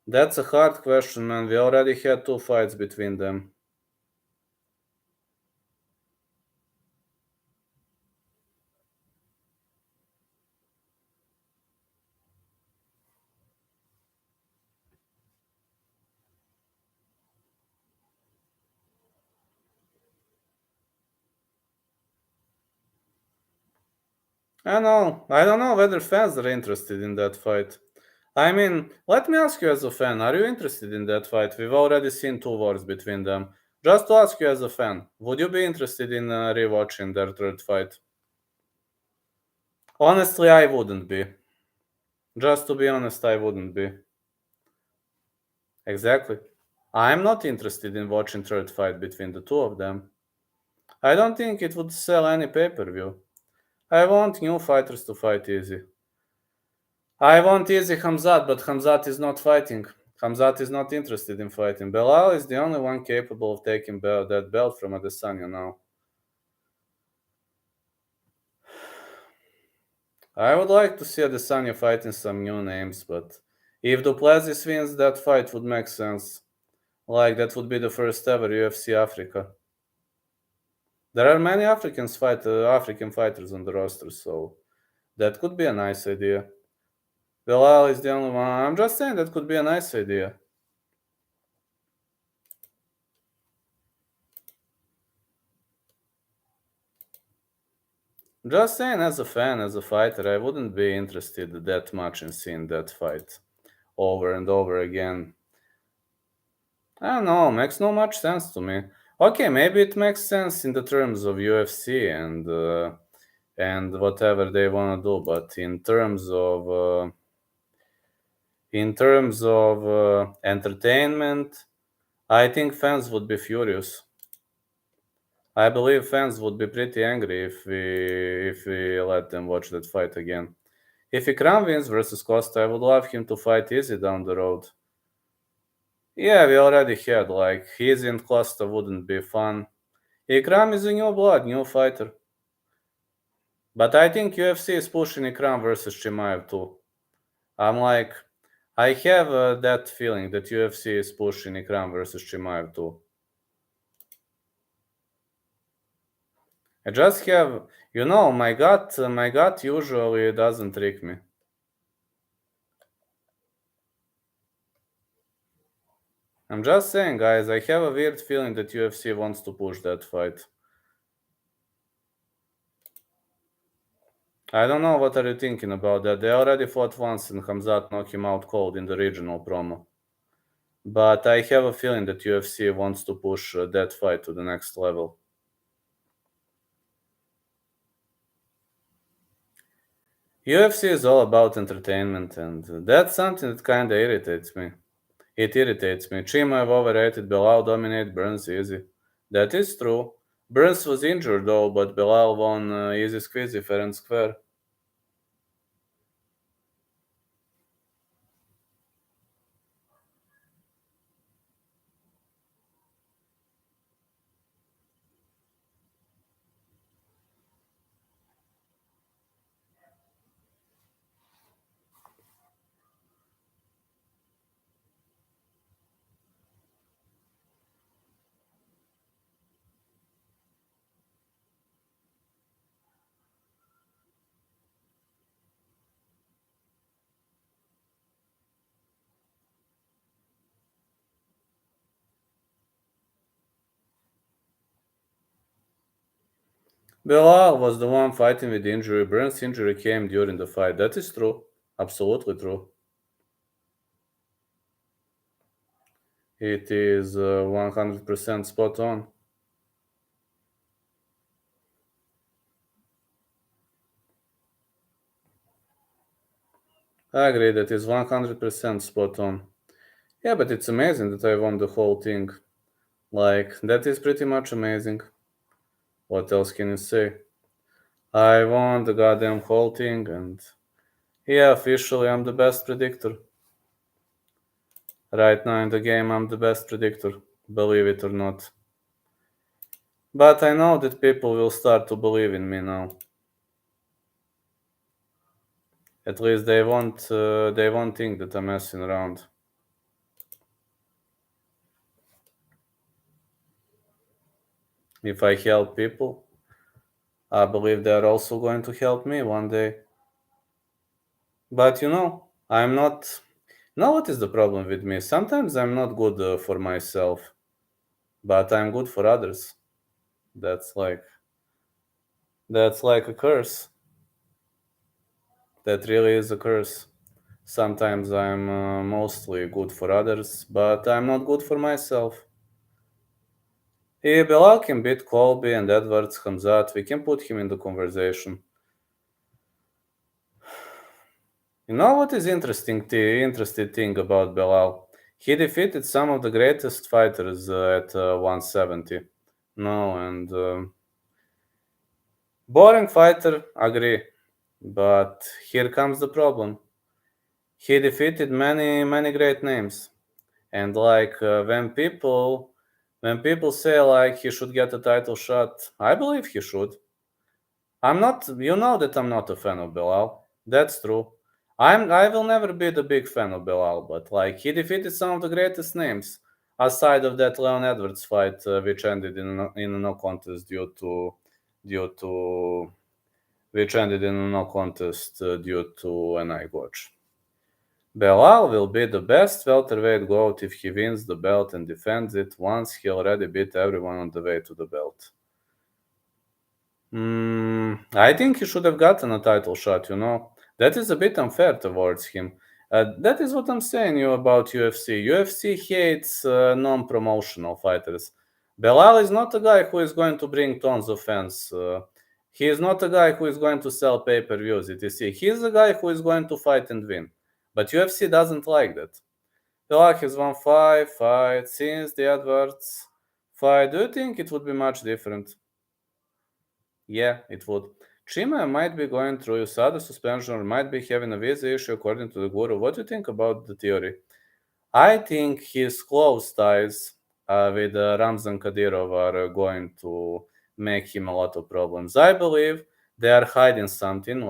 That's a hard question, man. We already had 2 fights between them. I don't know whether fans are interested in that fight. I mean, let me ask you as a fan, are you interested in that fight? We've already seen 2 wars between them. Just to ask you as a fan, would you be interested in rewatching their third fight? Honestly, I wouldn't be. Just to be honest, I wouldn't be. Exactly. I'm not interested in watching third fight between the two of them. I don't think it would sell any pay-per-view. I want new fighters to fight easy. I want easy Hamzat, but Hamzat is not fighting. Hamzat is not interested in fighting. Belal is the only one capable of taking that belt from Adesanya now. I would like to see Adesanya fighting some new names, but if Duplessis wins, that fight would make sense. Like, that would be the first ever UFC Africa. There are many African fighters on the roster, so that could be a nice idea. Belal is the only one. I'm just saying that could be a nice idea. Just saying, as a fan, as a fighter, I wouldn't be interested that much in seeing that fight over and over again. I don't know, makes no much sense to me. Okay, maybe it makes sense in the terms of UFC and whatever they want to do, but in terms of entertainment, I think fans would be furious. I believe fans would be pretty angry if we let them watch that fight again. If Ikram wins versus Costa, I would love him to fight easy down the road. Yeah, we already had, like, easy and Costa wouldn't be fun. Ikram is a new blood, new fighter. But I think UFC is pushing Ikram versus Chimaev too. I have that feeling that UFC is pushing Ikram versus Chimaev too. I just have, my gut usually doesn't trick me. I'm just saying, guys, I have a weird feeling that UFC wants to push that fight. I don't know what are you thinking about that. They already fought once and Hamzat knocked him out cold in the regional promo. But I have a feeling that UFC wants to push that fight to the next level. UFC is all about entertainment, and that's something that kinda irritates me. It irritates me. Chimaev overrated, Belal dominated, Burns easy. That is true. Burns was injured though, but Belal won easy squeezy, fair and square. Belal was the one fighting with injury. Burns' injury came during the fight. That is true. Absolutely true. It is 100% spot on. I agree that is 100% spot on. Yeah, but it's amazing that I won the whole thing. Like, that is pretty much amazing. What else can you say? I won the goddamn whole thing, and yeah, officially I'm the best predictor. Right now in the game, I'm the best predictor, believe it or not. But I know that people will start to believe in me now. At least they won't think that I'm messing around. If I help people, I believe they're also going to help me one day. But I'm not. Now, what is the problem with me? Sometimes I'm not good for myself, but I'm good for others. That's like that's like a curse. That really is a curse. Sometimes I'm mostly good for others, but I'm not good for myself. If Belal can beat Colby and Edwards Hamzat, we can put him in the conversation. You know what is interesting? The interesting thing about Belal, he defeated some of the greatest fighters at 170. No, and boring fighter, agree. But here comes the problem. He defeated many, many great names. And like when people say like he should get a title shot, I believe he should. I'm not, that I'm not a fan of Belal. That's true. I will never be the big fan of Belal, but like he defeated some of the greatest names. Aside of that Leon Edwards fight, which ended in a no contest due to which ended in a no contest due to an eye gouge. Belal will be the best welterweight GOAT if he wins the belt and defends it once he already beat everyone on the way to the belt. I think he should have gotten a title shot, That is a bit unfair towards him. That is what I'm saying you about UFC. UFC hates non-promotional fighters. Belal is not a guy who is going to bring tons of fans. He is not a guy who is going to sell pay-per-views, etc. He is a guy who is going to fight and win. But UFC doesn't like that. Belal has won 5 fights since the Edwards fight. Do you think it would be much different? Yeah, it would. Chima might be going through USADA suspension or might be having a visa issue according to the guru. What do you think about the theory? I think his close ties with Ramzan Kadyrov are going to make him a lot of problems. I believe they are hiding something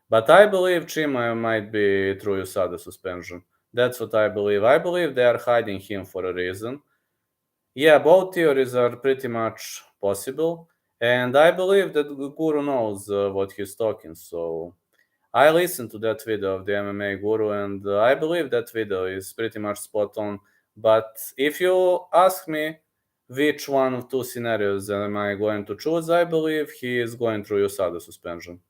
but I believe Chima might be through USADA suspension. That's what I believe. I believe they are hiding him for a reason. Yeah, both theories are pretty much possible, and I believe that Guru knows what he's talking. So I listened to that video of the MMA Guru, and I believe that video is pretty much spot on. But if you ask me which one of two scenarios am I going to choose, I believe he is going through USADA suspension.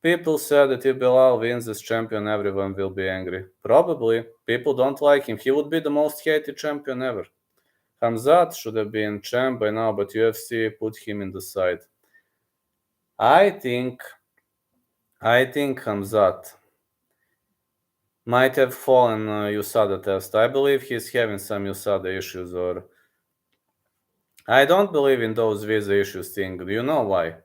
People said that if Belal wins as champion, everyone will be angry. Probably. People don't like him. He would be the most hated champion ever. Hamzat should have been champ by now, but UFC put him in the side. I think Hamzat might have fallen USADA test. I believe he's having some USADA issues, or I don't believe in those visa issues thing. Do you know why?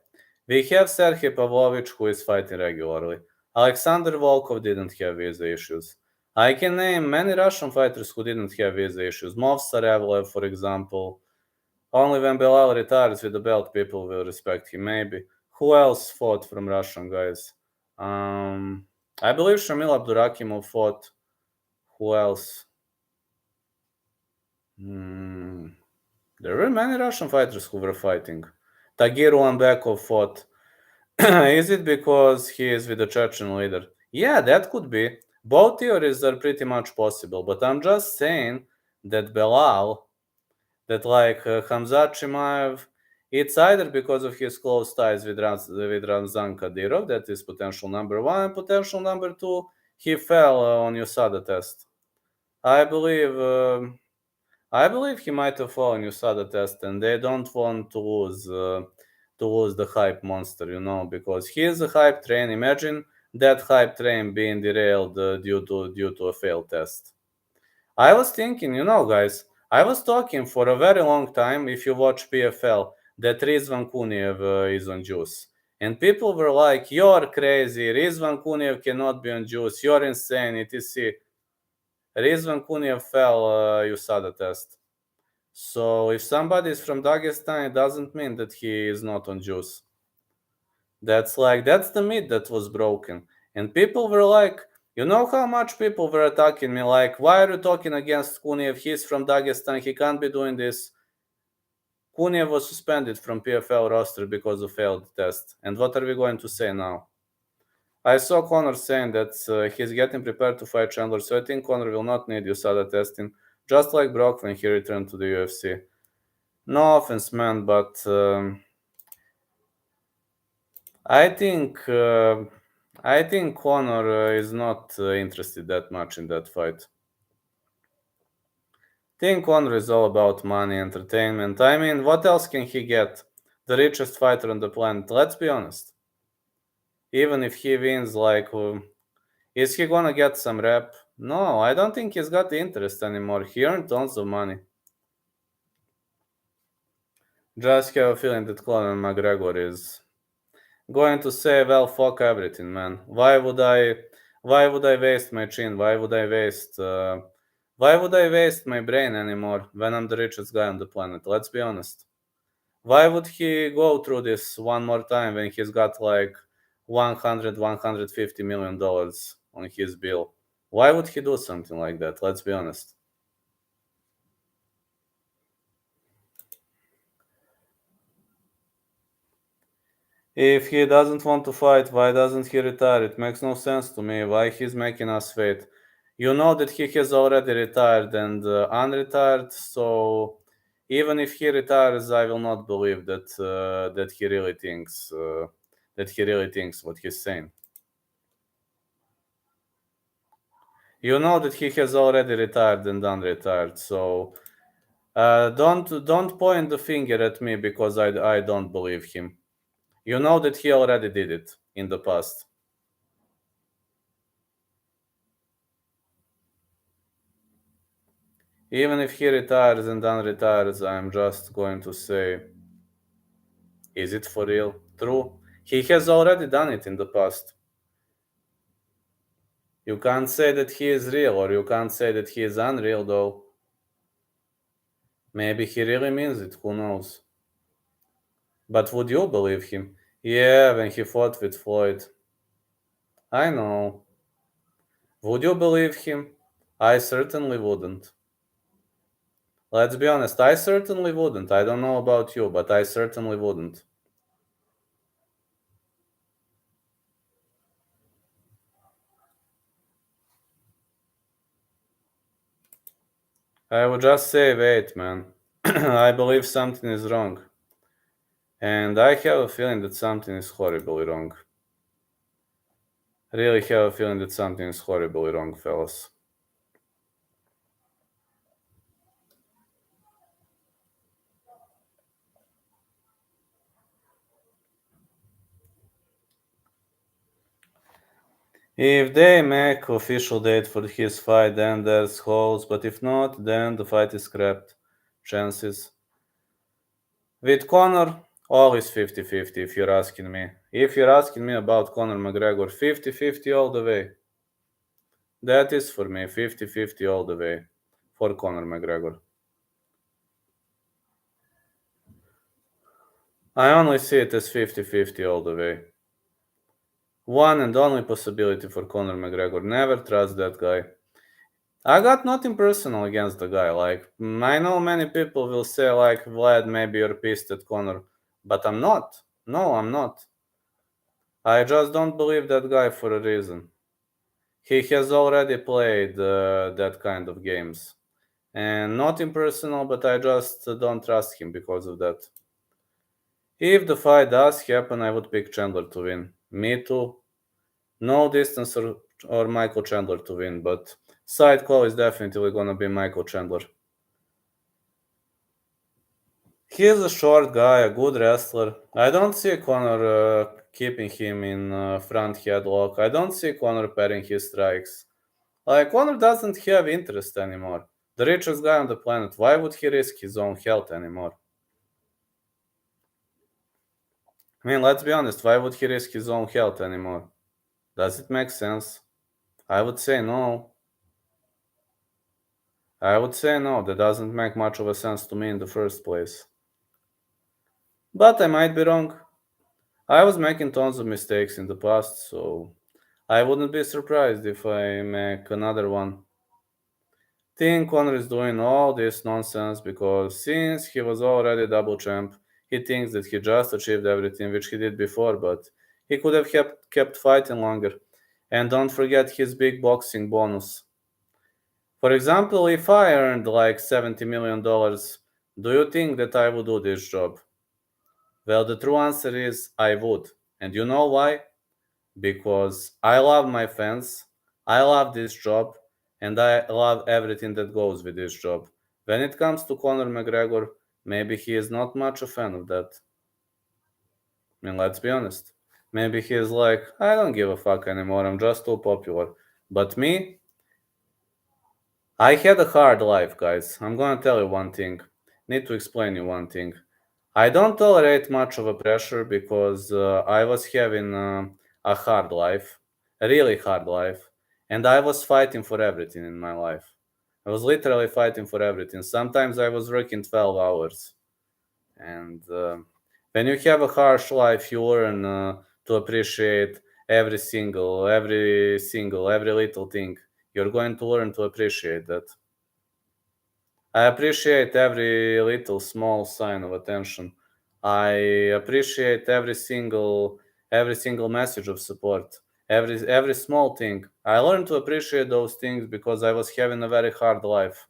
We have Sergey Pavlovich who is fighting regularly. Alexander Volkov didn't have visa issues. I can name many Russian fighters who didn't have visa issues. Movsar Evlev, for example. Only when Belal retires with the belt, people will respect him, maybe. Who else fought from Russian guys? I believe Shamil Abdurakimov fought. Who else? There were many Russian fighters who were fighting. Tagir Ulanbekov fought. Is it because he is with the Chechen leader? Yeah, that could be. Both theories are pretty much possible, but I'm just saying that Belal, Khamzat Chimaev, it's either because of his close ties with Ramzan Kadyrov, that is potential number one, and potential number two, he fell on USADA test. I believe he might have fallen USADA test, and they don't want to lose the hype monster, because he is a hype train. Imagine that hype train being derailed due to a failed test. I was thinking, guys, I was talking for a very long time, if you watch PFL, that Rizvan Kuniev is on juice. And people were like, you're crazy, Rizvan Kuniev cannot be on juice, you're insane, etc. Rizvan Kuniev fell USADA test. So if somebody is from Dagestan, it doesn't mean that he is not on juice. That's the myth that was broken. And people were like, you know how much people were attacking me? Like, why are you talking against Kuniev? He's from Dagestan. He can't be doing this. Kuniev was suspended from PFL roster because of failed test. And what are we going to say now? I saw Conor saying that he's getting prepared to fight Chandler, so I think Conor will not need USADA testing, just like Brock when he returned to the UFC. No offense, man, but I think Conor is not interested that much in that fight. I think Conor is all about money, entertainment. I mean, what else can he get? The richest fighter on the planet. Let's be honest. Even if he wins, is he gonna get some rep? No, I don't think he's got the interest anymore. He earned tons of money. Just have a feeling that Conor McGregor is going to say, well, fuck everything, man. Why would I waste my chin? Why would I waste my brain anymore when I'm the richest guy on the planet? Let's be honest. Why would he go through this one more time when he's got like $150 million on his bill? Why would he do something like that? Let's be honest. If he doesn't want to fight, why doesn't he retire? It makes no sense to me. Why he's making us wait? You know that he has already retired and unretired, so even if he retires, I will not believe that he really thinks what he's saying. You know that he has already retired and unretired, so Don't point the finger at me because I don't believe him. You know that he already did it in the past. Even if he retires and then retires, I'm just going to say, is it for real? True. He has already done it in the past. You can't say that he is real, or you can't say that he is unreal, though. Maybe he really means it, who knows? But would you believe him? Yeah, when he fought with Floyd. I know. Would you believe him? I certainly wouldn't. Let's be honest, I certainly wouldn't. I don't know about you, but I certainly wouldn't. I would just say, wait, man. I believe something is wrong. And I have a feeling that something is horribly wrong. Really have a feeling that something is horribly wrong, fellas. If they make official date for his fight, then there's holes, but if not, then the fight is scrapped. Chances. With Conor, all is 50-50 if you're asking me. If you're asking me about Conor McGregor, 50-50 all the way. That is for me, 50-50 all the way for Conor McGregor. I only see it as 50-50 all the way. One and only possibility for Conor McGregor. Never trust that guy. I got nothing personal against the guy. I know many people will say, Vlad, maybe you're pissed at Conor, but I'm not. No, I'm not. I just don't believe that guy for a reason. He has already played that kind of games. And not impersonal, but I just don't trust him because of that. If the fight does happen, I would pick Chandler to win. Me too. No distance or Michael Chandler to win, but side call is definitely gonna be Michael Chandler. He's a short guy, a good wrestler. I don't see Conor keeping him in front headlock. I don't see Conor pairing his strikes. Conor doesn't have interest anymore. The richest guy on the planet. Why would he risk his own health anymore? I mean, let's be honest. Why would he risk his own health anymore? Does it make sense? I would say no. I would say no. That doesn't make much of a sense to me in the first place. But I might be wrong. I was making tons of mistakes in the past, so I wouldn't be surprised if I make another one. Think Conor is doing all this nonsense because since he was already double champ, he thinks that he just achieved everything which he did before, but he could have kept fighting longer. And don't forget his big boxing bonus. For example, if I earned like $70 million, do you think that I would do this job? Well, the true answer is I would. And you know why? Because I love my fans, I love this job, and I love everything that goes with this job. When it comes to Conor McGregor, maybe he is not much a fan of that. I mean, let's be honest. Maybe he is like, I don't give a fuck anymore, I'm just too popular. But me, I had a hard life, guys. I'm gonna tell you one thing. Need to explain you one thing. I don't tolerate much of a pressure because I was having a hard life, a really hard life, and I was fighting for everything in my life. I was literally fighting for everything. Sometimes I was working 12 hours. And when you have a harsh life, you learn to appreciate every little thing. You're going to learn to appreciate that. I appreciate every little small sign of attention. I appreciate every single message of support. Every small thing. I learned to appreciate those things because I was having a very hard life.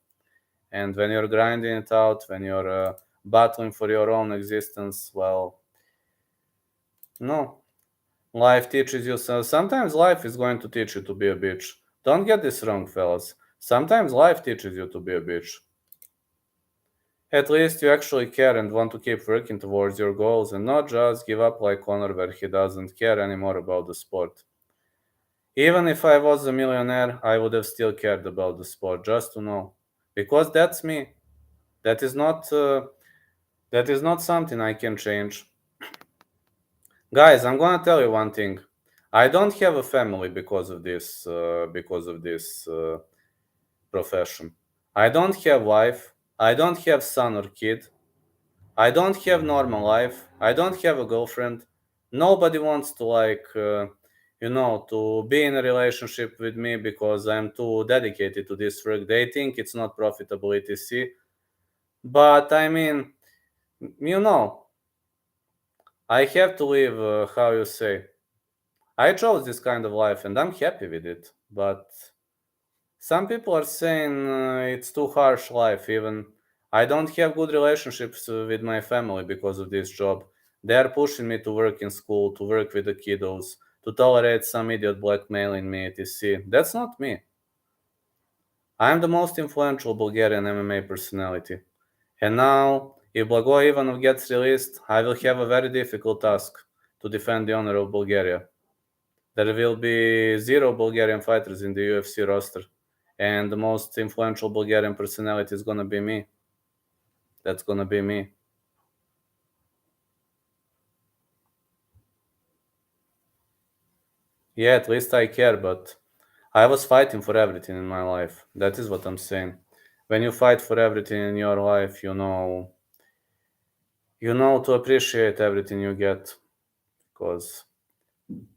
And when you're grinding it out, when you're battling for your own existence, well, no. Life teaches you. Sometimes life is going to teach you to be a bitch. Don't get this wrong, fellas. Sometimes life teaches you to be a bitch. At least you actually care and want to keep working towards your goals and not just give up like Conor where he doesn't care anymore about the sport. Even if I was a millionaire, I would have still cared about the sport, just to know. Because that's me. That is not that is not something I can change. Guys, I'm gonna tell you one thing. I don't have a family because of this profession. I don't have wife. I don't have son or kid. I don't have normal life. I don't have a girlfriend. Nobody wants to to be in a relationship with me because I'm too dedicated to this work. They think it's not profitable, etc. But I mean, you know, I have to live, how you say. I chose this kind of life and I'm happy with it. But some people are saying it's too harsh life. Even I don't have good relationships with my family because of this job. They are pushing me to work in school, to work with the kiddos, to tolerate some idiot blackmailing me, etc. That's not me. I am the most influential Bulgarian MMA personality. And now, if Blago Ivanov gets released, I will have a very difficult task to defend the honor of Bulgaria. There will be zero Bulgarian fighters in the UFC roster, and the most influential Bulgarian personality is gonna be me. That's gonna be me. Yeah, at least I care, but I was fighting for everything in my life. That is what I'm saying. When you fight for everything in your life, you know to appreciate everything you get. Because the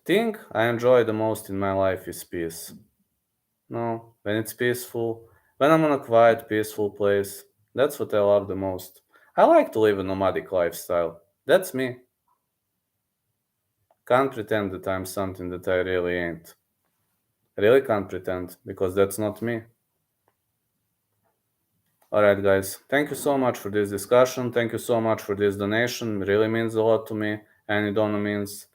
thing I enjoy the most in my life is peace. No, when it's peaceful, when I'm in a quiet, peaceful place, that's what I love the most. I like to live a nomadic lifestyle. That's me. Can't pretend that I'm something that I really ain't. Really can't pretend, because that's not me. Alright, guys, thank you so much for this discussion. Thank you so much for this donation. It really means a lot to me, and it only means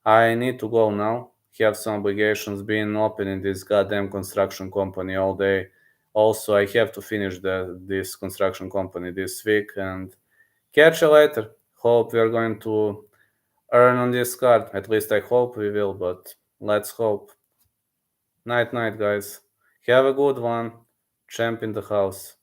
I need to go now. Have some obligations being open in this goddamn construction company all day. Also, I have to finish this construction company this week and catch you later. Hope we are going to earn on this card. At least I hope we will, but let's hope. Night, night, guys. Have a good one. Champ in the house.